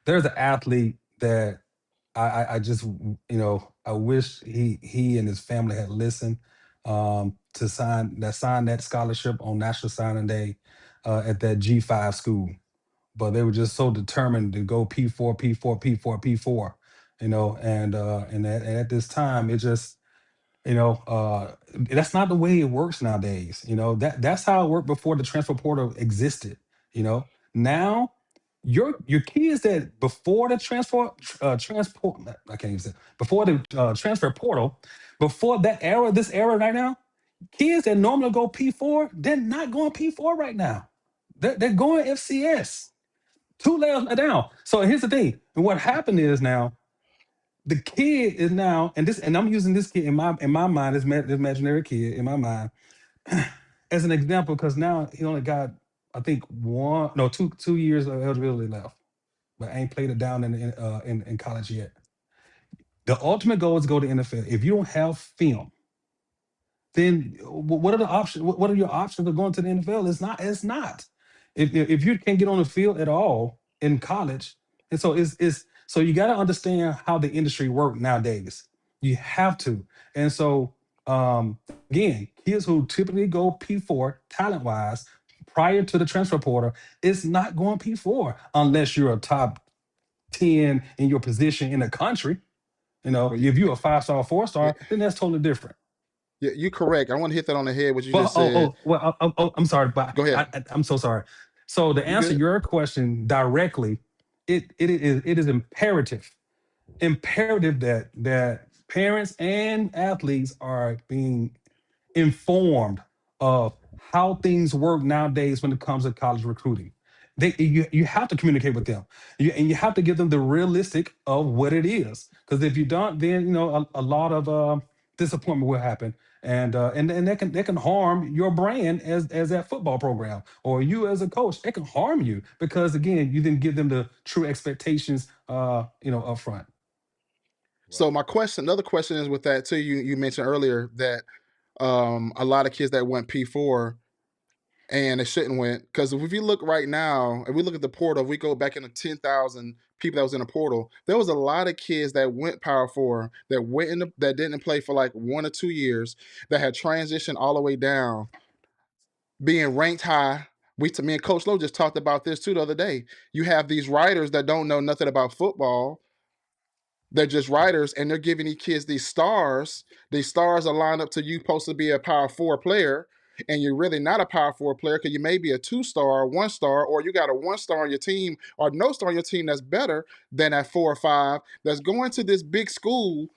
S4: There's an athlete that I just I wish he and his family had listened to sign that scholarship on National Signing Day at that G5 school, but they were just so determined to go P4, P4, P4, P4, and at this time it just that's not the way it works nowadays. That's how it worked before the transfer portal existed. Now your kids that before the transport I can't even say before the transfer portal, before that era, this era right now, kids that normally go P4, they're not going P4 right now. They're going FCS. Two layers down. So here's the thing. And what happened is now the kid is now, and I'm using this kid in my mind, this imaginary kid in my mind, as an example, because now he only got, I think, 2 years of eligibility left, but ain't played it down in college yet. The ultimate goal is to go to NFL. If you don't have film, then what are the options? What are your options of going to the NFL? It's not. If you can't get on the field at all in college, and so it's so you got to understand how the industry works nowadays. You have to, and so again, kids who typically go P4 talent wise prior to the transfer portal, it's not going P4 unless you're a top 10 in your position in the country.
S3: well,
S4: If you're a 5-star,
S3: yeah,
S4: 4-star, then that's totally different.
S3: Yeah, you're correct. I want to hit that on the head. What you just said.
S4: I'm sorry, but
S3: Go ahead.
S4: I'm so sorry. So to
S3: You
S4: answer
S3: good?
S4: your question directly, it is imperative that parents and athletes are being informed of how things work nowadays when it comes to college recruiting. You have to communicate with them, and you have to give them the realistic of what it is. Because if you don't, then a lot of disappointment will happen, and that can harm your brand as that football program, or you as a coach. It can harm you because again, you didn't give them the true expectations, up front.
S3: So
S2: Right.
S3: my question, another question is with that too. You mentioned earlier that a lot of kids that went P4 and it shouldn't went, because if you look right now, if we look at the portal, if we go back into 10,000 people that was in the portal, there was a lot of kids that went Power 4 that went in that didn't play for like 1 or 2 years, that had transitioned all the way down, being ranked high. Me and Coach Lowe just talked about this too the other day. You have these writers that don't know nothing about football. They're just writers, and they're giving these kids these stars. These stars are lined up to you supposed to be a Power 4 player, and you're really not a Power 4 player because you may be a 2-star, 1-star, or you got a 1-star on your team or no star on your team that's better than that 4 or 5 that's going to this big school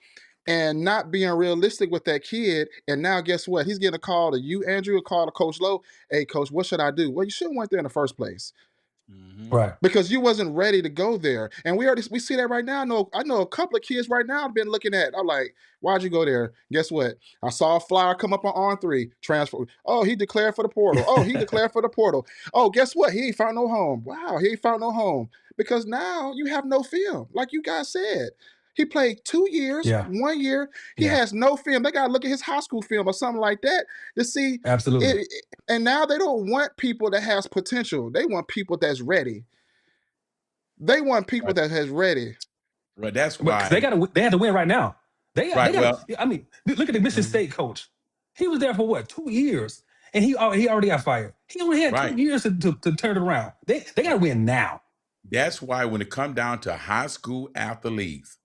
S3: and not being realistic with that kid. And now guess what? He's getting a call to you, Andrew, a call to Coach Lowe. Hey, Coach, what should I do? Well, you shouldn't went there in the first place
S4: Right.
S3: because you wasn't ready to go there. And we see that right now. I know a couple of kids right now I've been looking at. I'm like, why'd you go there? Guess what? I saw a flyer come up on On3, transfer. Oh, he declared for the portal. Oh, he declared for the portal. Oh, guess what? He ain't found no home. Wow, he ain't found no home. Because now you have no film. Like you guys said. He played 2 years,
S4: Yeah.
S3: 1 year. He
S4: Yeah.
S3: has no film. They gotta look at his high school film or something like that to see
S4: Absolutely.
S3: it. And now they don't want people that has potential. They want people that's ready. They want people
S2: Right.
S3: that has ready.
S2: Right. That's
S4: But because
S2: why.
S4: they had to win right now. They
S2: Right.
S4: got
S2: Well,
S4: to. I mean, look at the Michigan
S3: Mhm.
S4: State coach. He was there for what, 2 years, and he already got fired. He only had
S2: right.
S4: 2 years to turn it around. They got to win now.
S2: That's why when it comes down to high school athletes,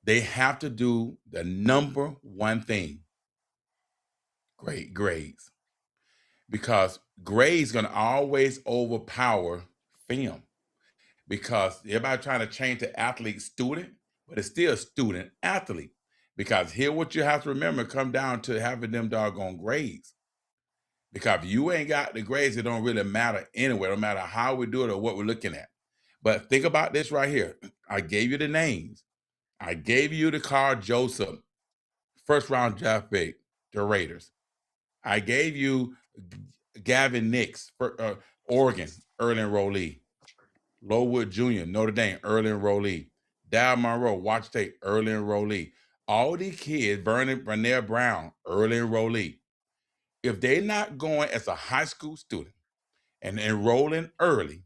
S2: they have to do the number one thing: great grades. Because grades gonna always overpower film. Because everybody trying to change the athlete student, but it's still student athlete. Because here what you have to remember come down to having them doggone grades. Because if you ain't got the grades, it don't really matter anyway, no matter how we do it or what we're looking at. But think about this right here. I gave you the names. I gave you the Carl Joseph, first round draft pick, the Raiders. I gave you Gavin Nix, Oregon, early enrollee. Lowood Jr., Notre Dame, early enrollee. Dal Monroe, Washington State, early enrollee. All these kids, Bernard Brown, early enrollee. If they're not going as a high school student and enrolling early,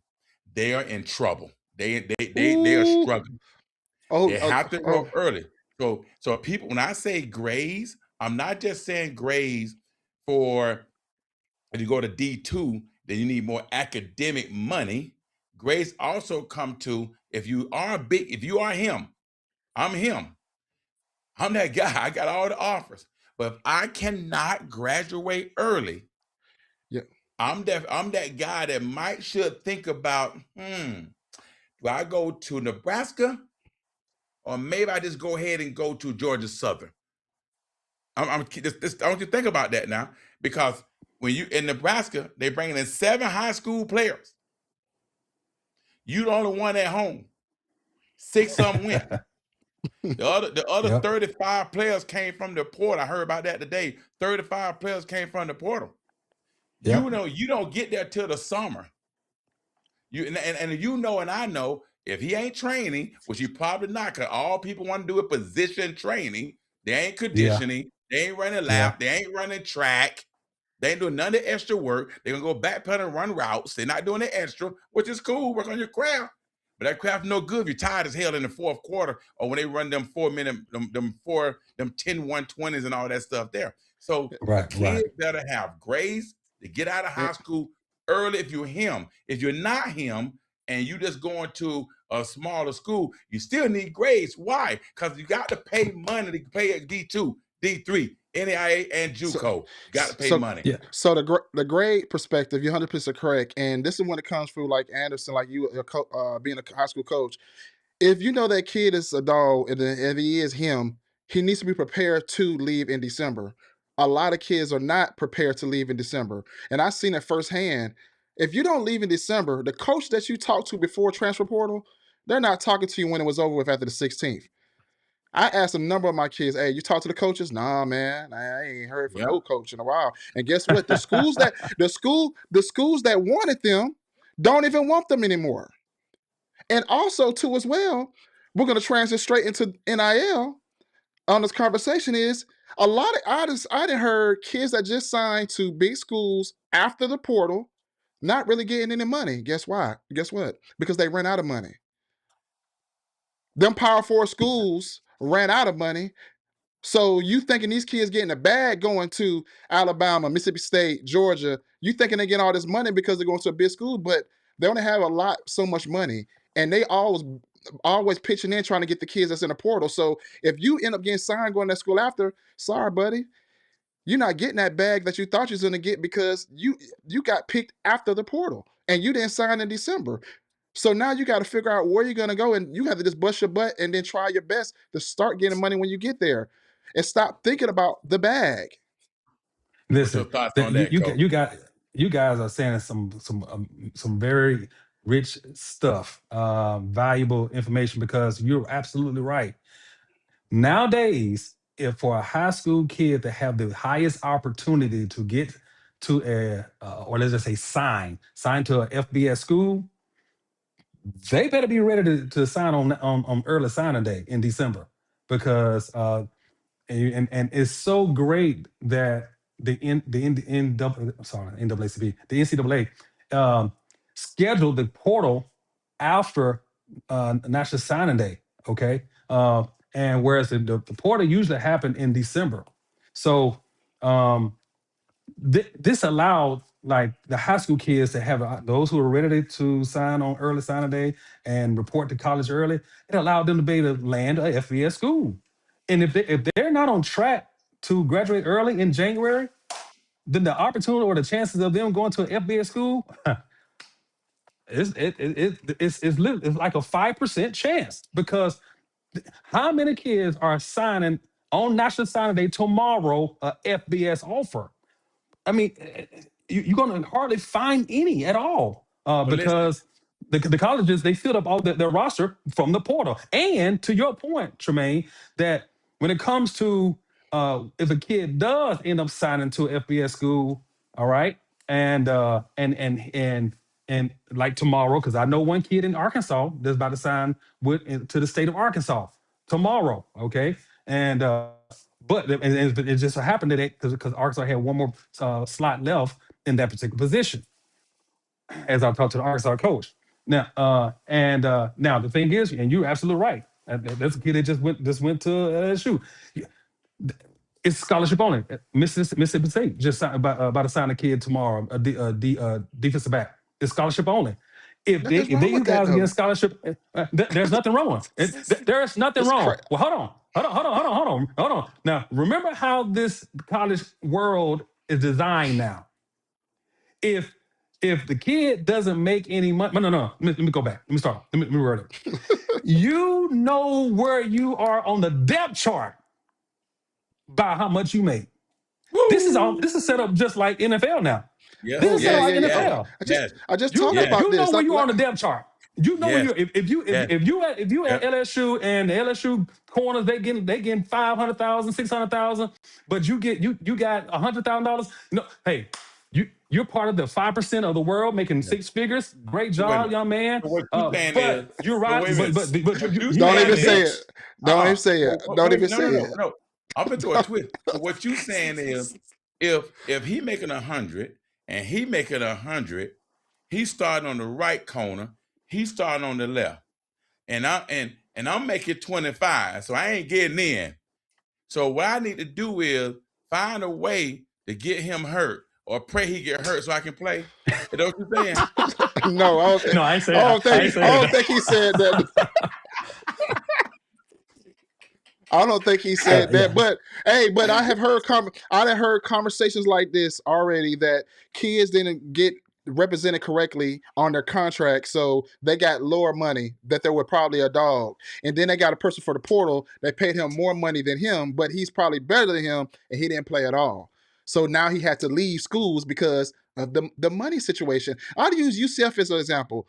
S2: they are in trouble. They are
S3: Ooh.
S2: struggling.
S3: Oh,
S2: They have to enroll early. So people, when I say grades, I'm not just saying grades for if you go to D2, then you need more academic money. Grades also come to if you are him, I'm him. I'm that guy. I got all the offers. But if I cannot graduate early,
S3: yeah.
S2: I'm that guy that should think about, do I go to Nebraska? Or maybe I just go ahead and go to Georgia Southern. I want you to think about that now, because when you in Nebraska, they bringing in 7 high school players. You the only one at home. 6 of them went. The other
S4: Yep.
S2: 35 players came from the portal. I heard about that today. 35 players came from the portal.
S4: Yep.
S2: You don't get there till the summer. And you know, and I know if he ain't training, which he probably not, because all people want to do is position training. They ain't
S4: Yeah.
S2: conditioning. They ain't running
S4: Yeah.
S2: lap. They ain't running track. They ain't doing none of the extra work. They're gonna go backpedal and run routes. They're not doing the extra, which is cool. Work on your craft. But that craft no good if you're tired as hell in the fourth quarter or when they run them 4-minute, them 10 120s and all that stuff there. So a
S4: Right. Right.
S2: kid better have grades to get out of high
S3: And,
S2: school early if you're him. If you're not him and you just going to a smaller school, you still need grades. Why? Because you got to pay money to pay at D2, D3. NAIA and
S3: So,
S2: JUCO got to pay
S3: so,
S2: money.
S4: Yeah.
S3: so the grade perspective, you're 100% correct, and this is when it comes through like Anderson, like you, being a high school coach. If you know that kid is a dog, and if he is him, he needs to be prepared to leave in December. A lot of kids are not prepared to leave in December, and I've seen it firsthand. If you don't leave in December, the coach that you talked to before transfer portal, they're not talking to you when it was over with after the 16th. I asked a number of my kids, "Hey, you talk to the coaches?" Nah, man, I ain't heard from
S2: Yeah.
S3: no coach in a while. And guess what? The schools that wanted them don't even want them anymore. And also, too, as well, we're gonna transit straight into NIL on this conversation. Is a lot of artists I done heard kids that just signed to big schools after the portal not really getting any money. Guess why? Guess what? Because they ran out of money. Them Power Four schools ran out of money. So you thinking these kids getting a bag going to Alabama, Mississippi State, Georgia? You thinking they getting all this money because they're going to a big school, but they only have so much money, and they always pitching in trying to get the kids that's in the portal. So if you end up getting signed going to that school after, sorry, buddy, you're not getting that bag that you thought you was going to get because you got picked after the portal and you didn't sign in December. So now you got to figure out where you're going to go, and you have to just bust your butt and then try your best to start getting money when you get there, and stop thinking about the bag.
S2: What's your
S4: Listen,
S2: thoughts on that, Coach?
S4: you guys are saying some very rich stuff, valuable information, because you're absolutely right. Nowadays, if for a high school kid to have the highest opportunity to get to or let's just say sign to a FBS school, they better be ready to sign on early signing day in December, because and it's so great that NAACP, the NCAA, scheduled the portal after National Signing Day. Okay, and whereas the portal usually happened in December, so um, this allowed like the high school kids to have those who are ready to sign on early signing day and report to college early. It allowed them to be able to land a FBS school. And if they're not on track to graduate early in January, then the opportunity or the chances of them going to an FBS school, it's like a 5% chance, because how many kids are signing on National Signing Day tomorrow a FBS offer? I mean, you're going to hardly find any at all,
S2: But listen,
S4: because the colleges, they filled up all their roster from the portal. And to your point, Tremaine, that when it comes to if a kid does end up signing to a FBS school, all right, and like tomorrow, because I know one kid in Arkansas that's about to sign to the state of Arkansas tomorrow, okay, and but it just so happened that because Arkansas had one more slot left in that particular position, as I talked to the Arkansas coach. Now the thing is, and you're absolutely right. That's a kid that just went to LSU. It's scholarship only. Mississippi State just about to sign a kid tomorrow, defensive back. It's scholarship only.
S3: Nothing's
S4: If
S3: wrong
S4: you
S3: with that
S4: guys are getting
S3: though.
S4: scholarship, there's nothing wrong. There's nothing
S3: It's
S4: wrong. Well, hold on. Now, remember how this college world is designed now. If the kid doesn't make any money, no. Let me go back. Let me start. Let me word it. You know where you are on the depth chart by how much you make. This is set up just like NFL now.
S2: yes,
S4: This
S3: Oh
S4: is set up
S3: yeah,
S2: yes,
S4: like
S3: yeah, yeah.
S2: yes,
S4: NFL.
S2: yes,
S3: I just
S4: You
S3: talked
S4: know,
S2: yes,
S3: about
S4: you know
S3: this.
S4: where you are on the depth chart. You know where
S2: yes,
S4: you
S2: yes,
S4: if you at
S2: yes.
S4: LSU, and the LSU corners, they getting 500,000, 600,000, but you got $100,000. No, hey, you're part of the 5% of the world making
S2: Yes.
S4: six figures. Great
S2: So wait a
S4: job,
S2: minute.
S4: young man.
S2: So what you saying is,
S4: But you're
S2: so
S4: right.
S2: wait a minute.
S4: But
S2: What you
S3: Don't
S4: you're
S3: even
S4: on
S2: saying
S4: the
S3: say
S2: is,
S3: it.
S4: bench.
S3: Don't even say it. Don't
S2: wait,
S3: even
S2: no, no,
S3: say
S2: no,
S3: it.
S2: no. I'm into a twist. So what you saying is, if he making 100 and he making 100, he's starting on the right corner, he's starting on the left, and I'm making 25, so I ain't getting in. So what I need to do is find a way to get him hurt, or pray he get hurt so I can play. You know what you're saying?
S3: No, I don't think.
S4: No, I ain't
S3: I
S4: saying.
S3: don't
S4: I
S3: think.
S4: ain't
S3: I
S4: saying
S3: don't think he said that.
S4: that.
S3: I don't think he said that,
S4: Yeah.
S3: but hey, but I have heard conversations like this already that kids didn't get represented correctly on their contract, so they got lower money that they were probably a dog, and then they got a person for the portal that paid him more money than him, but he's probably better than him, and he didn't play at all. So now he had to leave schools because of the money situation. I'll use UCF as an example.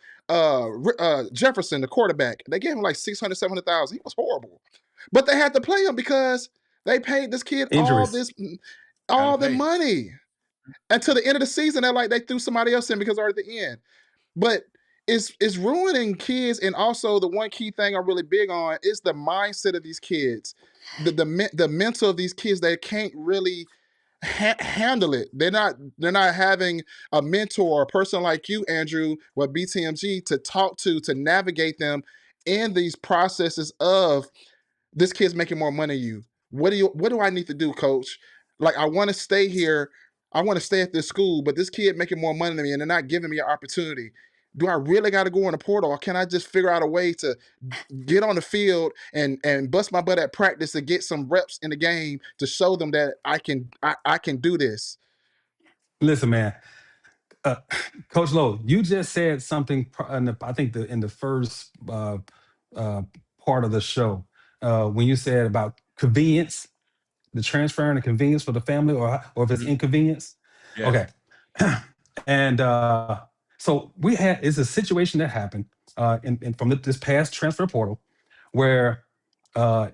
S3: Jefferson, the quarterback, they gave him like 600, 700,000. He was horrible. But they had to play him because they paid this kid all
S4: Injuries.
S3: the
S2: pay.
S3: money. Until the end of the season, they threw somebody else in because they're at the end. But it's ruining kids, and also the one key thing I'm really big on is the mindset of these kids, the mental of these kids. They can't really handle it. They're not having a mentor or a person like you, Andrew, with BTMG to talk to navigate them in these processes of this kid's making more money than you. What do I need to do, coach? Like, I want to stay here. I want to stay at this school, but this kid making more money than me and they're not giving me an opportunity. Do I really got to go in the portal, or can I just figure out a way to get on the field and bust my butt at practice to get some reps in the game to show them that I can do this?
S4: Listen, man. Coach Lowe, you just said something. I think in the first uh, part of the show, when you said about convenience, the transfer and the convenience for the family, or if it's inconvenience.
S2: Yes.
S4: Okay, and so it's a situation that happened from this past transfer portal, where uh,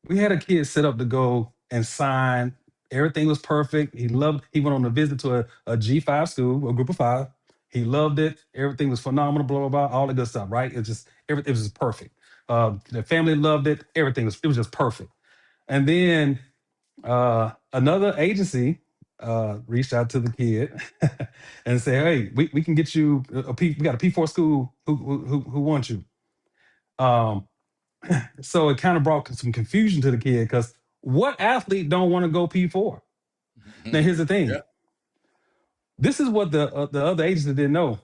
S4: we had a kid set up to go and sign. Everything was perfect. He went on a visit to a G5 school, a group of five. He loved it. Everything was phenomenal, blah, blah, blah, all the good stuff, right? It was just perfect. The family loved it. It was just perfect. And then another agency reached out to the kid and said, "Hey, we can get you we got a P4 school who wants you." Um, so it kind of brought some confusion to the kid, because what athlete don't want to go P4? Now here's the thing.
S2: Yeah.
S4: This is what the other agency didn't know.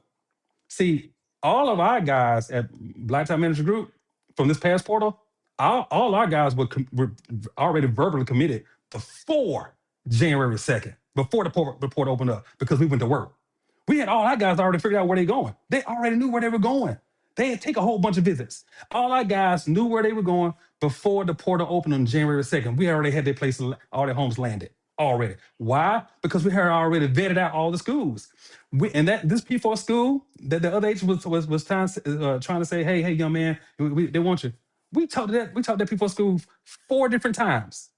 S4: See, all of our guys at Black Tie Manager Group from this past portal, all our guys were already verbally committed before January 2nd, before the port opened up, because we went to work. We had all our guys already figured out where they're going. They already knew where they were going. They didn't take a whole bunch of visits. All our guys knew where they were going before the portal opened on January 2nd. We already had all their homes landed already. Why? Because we had already vetted out all the schools. This P4 school that the other agent was trying to say, hey, young man, they want you. We talked that P4 school 4 different times.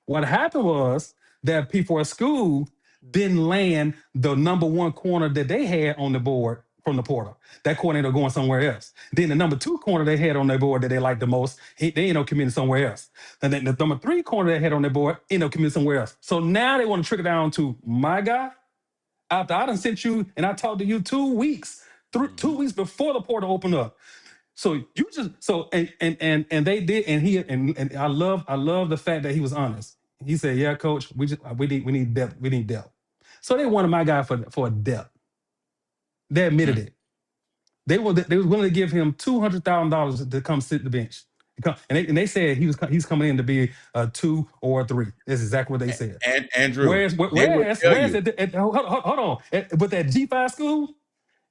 S4: What happened was that P4 school didn't land the number 1 corner that they had on the board from the portal. That corner ended up going somewhere else. Then the number 2 corner they had on their board that they liked the most, they ended up committing somewhere else. And then the number 3 corner they had on their board ended up committing somewhere else. So now they want to trickle down to my guy. After I done sent you and I talked to you 2 weeks, 2 weeks before the portal opened up. So you just and they did, and I love the fact that he was honest. He said, "Yeah, coach, we need depth. We need depth." So they wanted my guy for a depth. They admitted it. They was willing to give him $200,000 to come sit the bench. And they said he's coming in to be a 2 or a 3. That's exactly what they said.
S2: And Andrew,
S4: Whereas hold on. With that G5 school,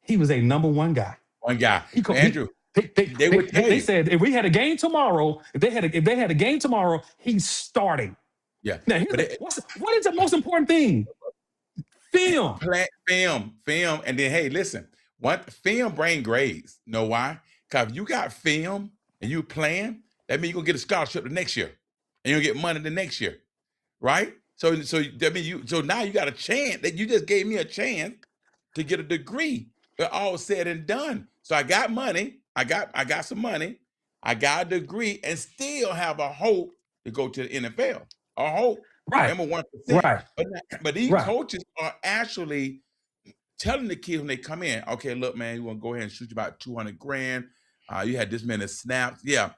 S4: he was a number 1 guy.
S2: one guy,
S4: He
S2: Andrew, they would tell
S4: they
S2: you.
S4: said if we had a game tomorrow, if they had a game tomorrow, he's starting.
S2: Yeah,
S4: Now, what is the most important thing? Film.
S2: Film, and then hey, listen, what film bring grades? Know why? Because if you got film and you playing, that means you're gonna get a scholarship the next year, and you'll get money the next year, right? So that means so now you got a chance that you just gave me a chance to get a degree. But all said and done. So I got money, I got some money, I got a degree, and still have a hope to go to the NFL. A hope.
S4: Right.
S2: Number 1%.
S4: Right.
S2: But these
S4: Right.
S2: coaches are actually telling the kids when they come in, okay, look, man, you want to go ahead and shoot you about 200 grand. You had this many snaps. Yeah.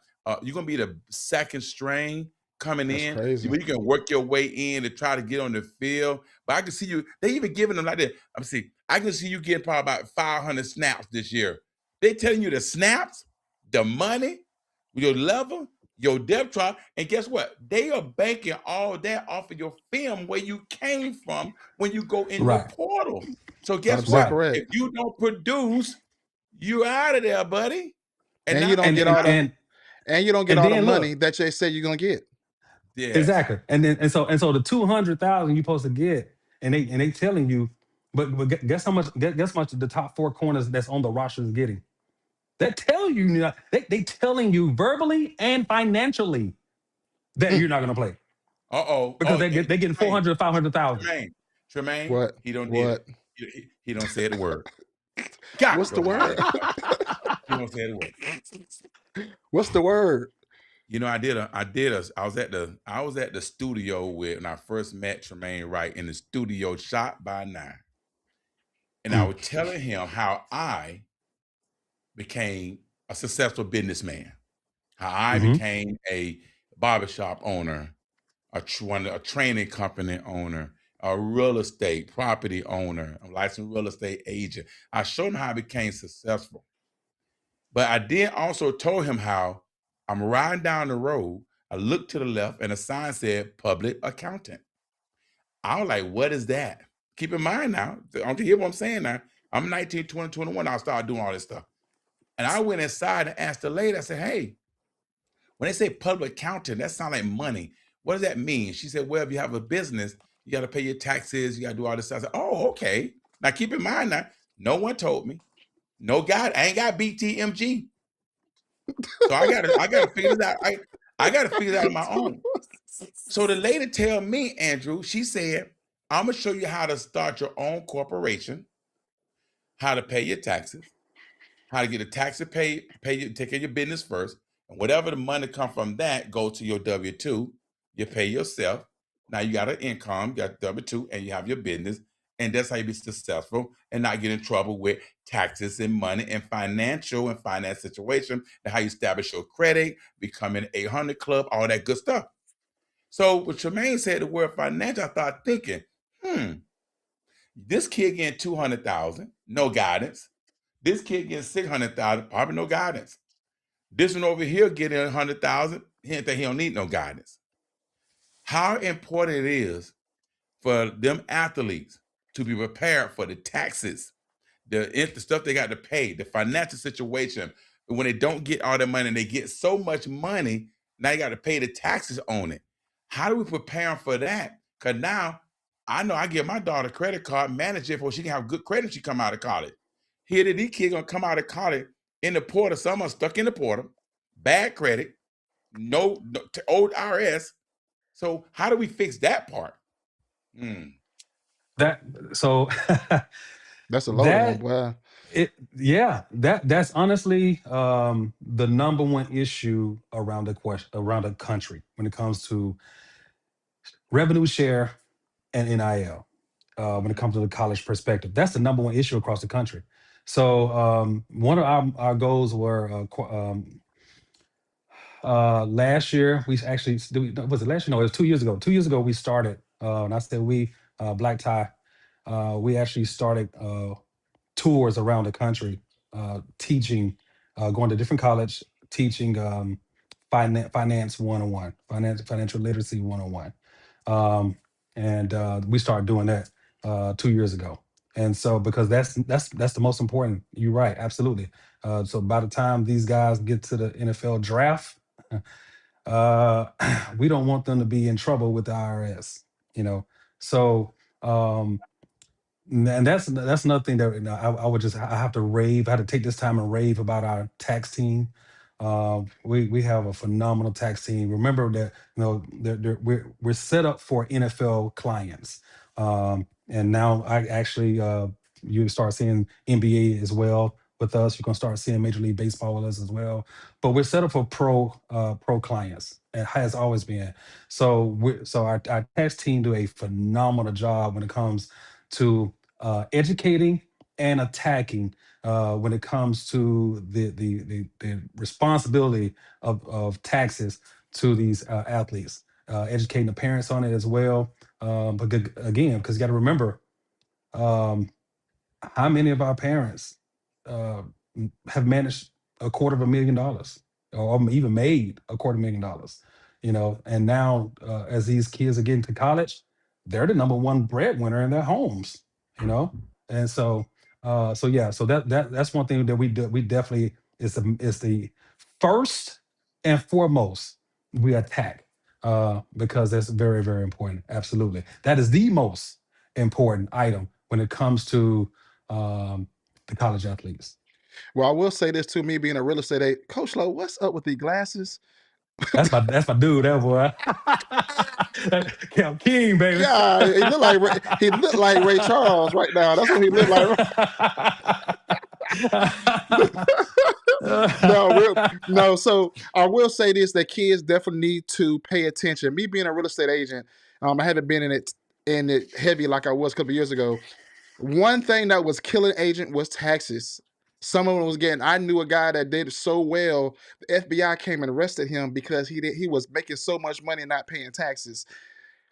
S2: You're going to be the second string coming
S3: That's
S2: in.
S3: crazy.
S2: You can work your way in to try to get on the field. But I can see you, they even giving them like that. I can see you getting probably about 500 snaps this year. They telling you the snaps, the money, your level, your depth chart, and guess what? They are banking all that off of your film where you came from when you go in your
S4: Right.
S2: portal. So guess
S3: 100%
S2: what?
S4: Right.
S3: correct.
S2: If you don't produce, you out of there, buddy.
S3: And you don't
S4: And
S3: get
S4: and
S3: all the
S4: and
S3: and you don't get
S4: and
S3: all the
S4: then
S3: money
S4: look,
S3: that they say you're gonna get.
S2: yes.
S4: exactly. And so the 200,000 you're supposed to get, and they telling you, but guess how much? Guess how much the top four corners that's on the roster is getting. They tell you, they telling you verbally and financially that
S3: Mm.
S4: you're not going to play
S2: Uh-oh.
S4: because
S2: Oh,
S4: they getting 400, 500,000.
S2: Tremaine,
S3: What?
S2: he don't get it.
S3: What?
S2: He don't say the word. Got
S3: What's
S2: to go
S3: the
S2: behind
S3: word?
S2: that stuff. He don't say the word.
S3: What's the word?
S2: You know, I was at the studio when I first met Tremaine Wright in the studio shot by 9. And I
S4: Mm.
S2: was telling him how I became a successful businessman, how I
S4: Hmm.
S2: became a barbershop owner, a training company owner, a real estate property owner, a licensed real estate agent. I showed him how I became successful. But I then also told him how I'm riding down the road, I looked to the left and a sign said public accountant. I was like, what is that? Keep in mind now, don't you hear what I'm saying now? I'm 19, 20, 21, I started doing all this stuff. And I went inside and asked the lady, I said, hey, when they say public accountant, that sounds like money. What does that mean? She said, well, if you have a business, you got to pay your taxes, you got to do all this stuff. I said, oh, okay. Now keep in mind now, no one told me. No God, I ain't got BTMG. So I gotta figure this out. I gotta figure it out on my own. So the lady tell me, Andrew, she said, I'm gonna show you how to start your own corporation, how to pay your taxes, how to get a tax to take care of your business first, and whatever the money come from that go to your W-2. You pay yourself. Now you got an income, you got W-2, and you have your business, and that's how you be successful and not get in trouble with taxes and money and financial and finance situation, and how you establish your credit, becoming 800 club, all that good stuff. So when Tremaine said the word financial, I started thinking, this kid getting 200,000, no guidance. This kid getting 600,000, probably no guidance. This one over here getting 100,000, he didn't think he don't need no guidance. How important it is for them athletes to be prepared for the taxes, the stuff they got to pay, the financial situation. When they don't get all that money and they get so much money, now you got to pay the taxes on it. How do we prepare them for that? Because now I know I give my daughter a credit card, manage it before she can have good credit when she come out of college. Here these kids gonna come out of college in the portal, some are stuck in the portal, bad credit, no old IRS. So how do we fix that part? Hmm.
S4: That so
S3: That's a loaded one,
S4: that
S3: boy.
S4: yeah, that's honestly the number one issue around around the country when it comes to revenue share and NIL. When it comes to the college perspective, that's the number one issue across the country. So one of our goals were last year we actually was it last year? No, it was 2 years ago. 2 years ago we started, and I said we Black Tie. We actually started tours around the country, teaching, going to different college, teaching finance 101, financial literacy 101, and we started doing that 2 years ago. And so because that's the most important. You're right, absolutely. So by the time these guys get to the NFL draft, uh, we don't want them to be in trouble with the IRS, you know. So and that's another thing that I would just I have to rave. I had to take this time and rave about our tax team. We have a phenomenal tax team. Remember that we're set up for NFL clients, and now I actually you start seeing NBA as well with us. You're gonna start seeing Major League Baseball with us as well. But we're set up for pro clients. It has always been. So our tax team do a phenomenal job when it comes to educating and attacking when it comes to the responsibility of taxes to these athletes, educating the parents on it as well. Again, because you got to remember, um, how many of our parents uh, have managed $250,000? or even made $250,000. And now as these kids are getting to college, they're the number one breadwinner in their homes. And so yeah, so that's one thing that we definitely is the first and foremost we attack, because that's very, very important. Absolutely, that is the most important item when it comes to um, the college athletes.
S3: Well, I will say this too, me being a real estate agent. Coach Lowe, what's up with the glasses?
S4: That's my dude, that boy. Cal King, baby.
S3: Yeah, he looked like Ray Charles right now. That's what he looked like. No. So I will say this: that kids definitely need to pay attention. Me being a real estate agent, I haven't been in it heavy like I was a couple years ago. One thing that was killing agent was taxes. Someone was getting. I knew a guy that did so well. The FBI came and arrested him because he was making so much money and not paying taxes.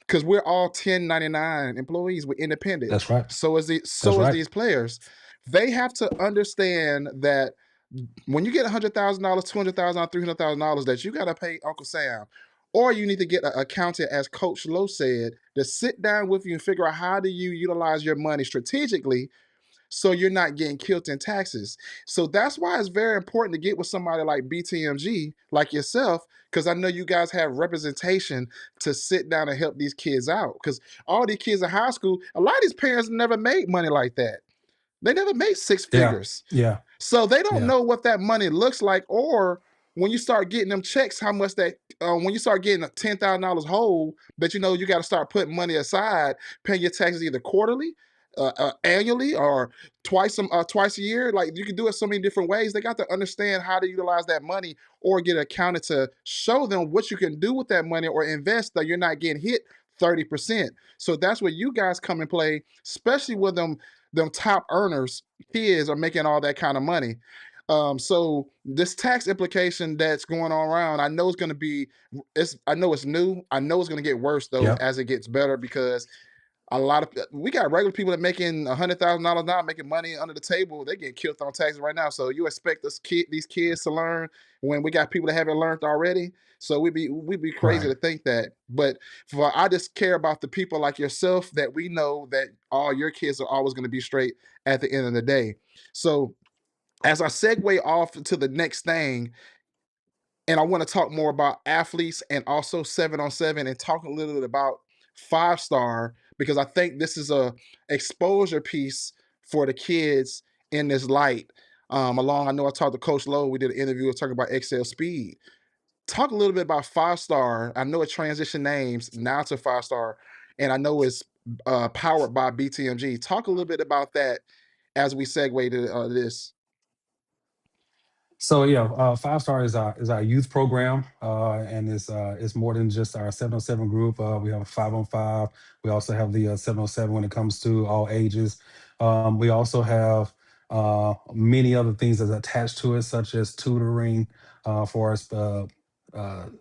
S3: Because we're all 1099 employees. We're independent.
S4: That's right.
S3: So is these players. They have to understand that when you get $100,000, $200,000, $300,000, that you got to pay Uncle Sam, or you need to get an accountant, as Coach Lowe said, to sit down with you and figure out how do you utilize your money strategically so you're not getting killed in taxes. So that's why it's very important to get with somebody like BTMG, like yourself, because I know you guys have representation to sit down and help these kids out. Because all these kids in high school, a lot of these parents never made money like that. They never made six
S4: Yeah.
S3: figures.
S4: Yeah.
S3: So they don't
S4: Yeah.
S3: know what that money looks like, or when you start getting them checks, how much that when you start getting $10,000 whole, that you got to start putting money aside, paying your taxes either quarterly, annually, or twice a year. Like, you can do it so many different ways. They got to understand how to utilize that money, or get an accountant to show them what you can do with that money, or invest that you're not getting hit 30%. So that's where you guys come and play, especially with them top earners. Kids are making all that kind of money. So this tax implication that's going on around, I know it's going to be, I know it's new. I know it's going to get worse though,
S4: Yep.
S3: as it gets better, because we got regular people that making $100,000 now, making money under the table. They get killed on taxes right now. So you expect these kids to learn when we got people that haven't learned already? So we'd be crazy
S4: Right.
S3: to think that. But I just care about the people like yourself, that we know that all your kids are always going to be straight at the end of the day. So as I segue off to the next thing, and I want to talk more about athletes and also 7-on-7, and talk a little bit about 5-star, because I think this is a exposure piece for the kids in this light. I know I talked to Coach Lowe. We did an interview talking about Excel Speed. Talk a little bit about 5-star. I know it transitioned names now to 5-star, and I know it's powered by BTMG. Talk a little bit about that as we segue to this.
S4: So yeah, 5-star is our youth program, and it's more than just our 7-on-7 group. We have a 5-on-5. We also have the 7-on-7 when it comes to all ages. We also have many other things that's attached to it, such as tutoring for us,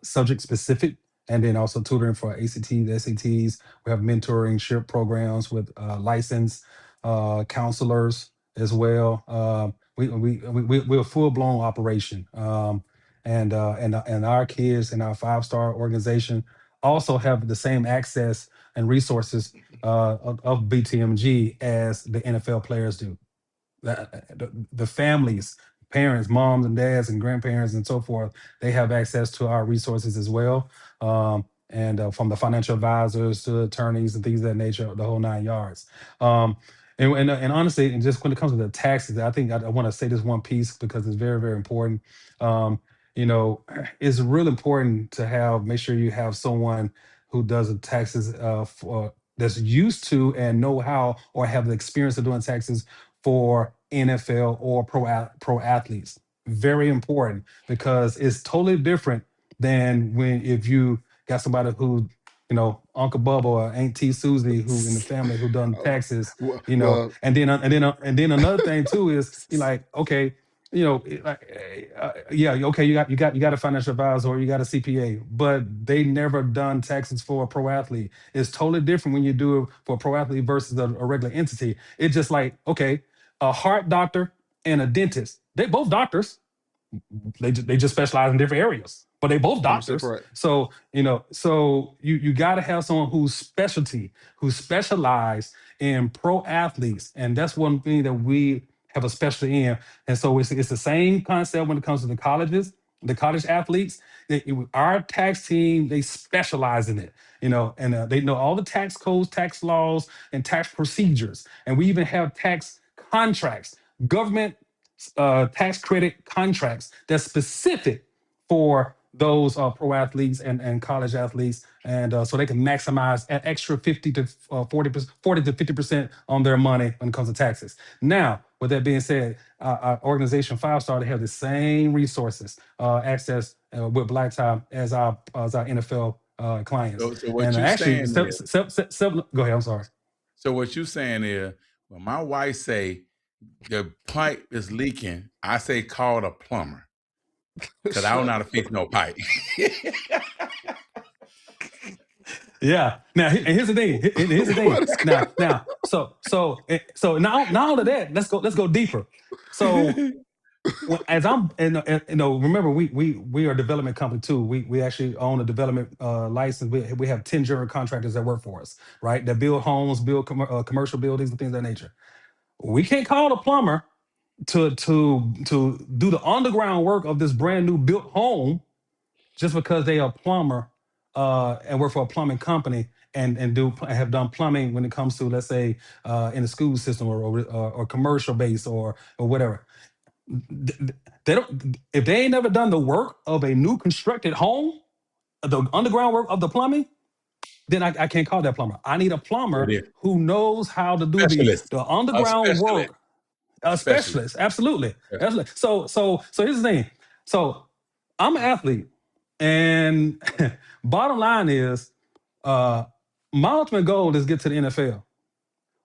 S4: subject specific, and then also tutoring for ACTs, SATs. We have mentorship programs with licensed counselors as well. We're a full blown operation, and our kids in our 5-star organization also have the same access and resources of BTMG as the NFL players do. The families, parents, moms and dads and grandparents and so forth, they have access to our resources as well. And from the financial advisors to attorneys and things of that nature, the whole 9 yards. And honestly, and just when it comes to the taxes, I think I want to say this one piece because it's very, very important. Um, you know, it's real important to make sure you have someone who does the taxes for that's used to and know how or have the experience of doing taxes for NFL or pro athletes. Very important because it's totally different than if you got somebody who, Uncle Bubba or Aunt T Susie who in the family who done
S3: Oh,
S4: taxes,
S3: well,
S4: and then another thing too is you're like, okay, yeah, okay, you got a financial advisor or you got a CPA, but they never done taxes for a pro athlete. It's totally different when you do it for a pro athlete versus a regular entity. It's just like, okay, a heart doctor and a dentist, they both doctors, they just specialize in different areas, but they both
S3: 100%
S4: doctors.
S3: correct.
S4: So you got to have someone who specialize in pro athletes, and that's one thing that we have a specialty in. And so it's the same concept when it comes to the colleges, the college athletes. Our tax team, they specialize in it, and they know all the tax codes, tax laws, and tax procedures. And we even have tax contracts, government tax credit contracts that's specific for those pro athletes and college athletes, and so they can maximize an extra 50 to 40 to 50% on their money when it comes to taxes. Now, with that being said, our organization 5 Star, they have the same resources, access with Black Tie as our NFL clients.
S2: So what
S4: And
S2: you
S4: actually,
S2: saying is,
S4: go ahead. I'm sorry.
S2: so what you saying is, when my wife say the pipe is leaking, I say call the plumber because I don't know how to fix no pipe.
S4: Yeah. Now, and here's the thing. Here's the thing.
S3: What is
S4: Now. So now all of that. Let's go deeper. So as I'm, and remember, we are a development company too. We actually own a development license. We have 10 general contractors that work for us, right? That build homes, build commercial buildings, and things of that nature. We can't call a plumber to do the underground work of this brand new built home just because they are a plumber and work for a plumbing company and have done plumbing when it comes to, let's say, in the school system or commercial base or whatever. They don't, if they ain't never done the work of a new constructed home, the underground work of the plumbing, then I can't call that plumber. I need a plumber who knows how to do the
S2: Specialist. A
S4: underground
S2: specialist.
S4: work. A specialist, absolutely.
S2: Yeah.
S4: Absolutely. So here's the thing. So I'm an athlete, and bottom line is, my ultimate goal is get to the NFL.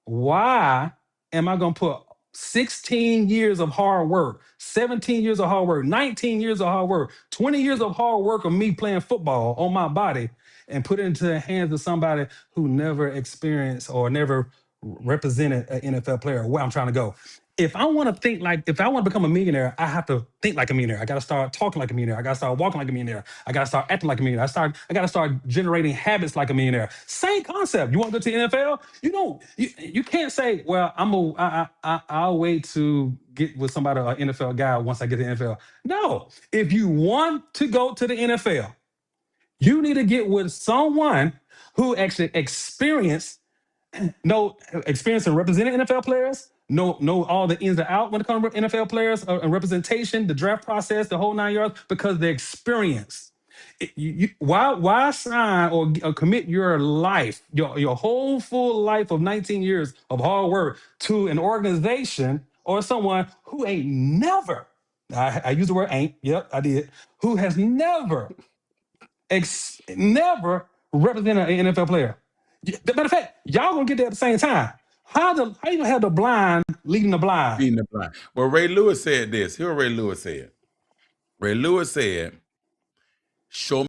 S4: Why am I going to put 16 years of hard work, 17 years of hard work, 19 years of hard work, 20 years of hard work of me playing football on my body and put it into the hands of somebody who never experienced or never represented an NFL player where I'm trying to go? If I want to become a millionaire, I have to think like a millionaire. I got to start talking like a millionaire. I got to start walking like a millionaire. I got to start acting like a millionaire. I got to start generating habits like a millionaire. Same concept. You want to go to the NFL? You can't say, well, I'll wait to get with somebody, an NFL guy, once I get to the NFL. No, if you want to go to the NFL, you need to get with someone who actually experienced in representing NFL players, know all the ins and outs when it comes to NFL players and representation, the draft process, the whole 9 yards, because the experience. Why sign or commit your life, your whole full life of 19 years of hard work to an organization or someone who ain't never, I use the word ain't, yep, I did, who has never represented an NFL player? Matter of fact, y'all gonna get there at the same time. How you gonna have the blind leading the blind?
S2: Beating the blind. Well, Ray Lewis said this. Here's what Ray Lewis said. Ray Lewis said, show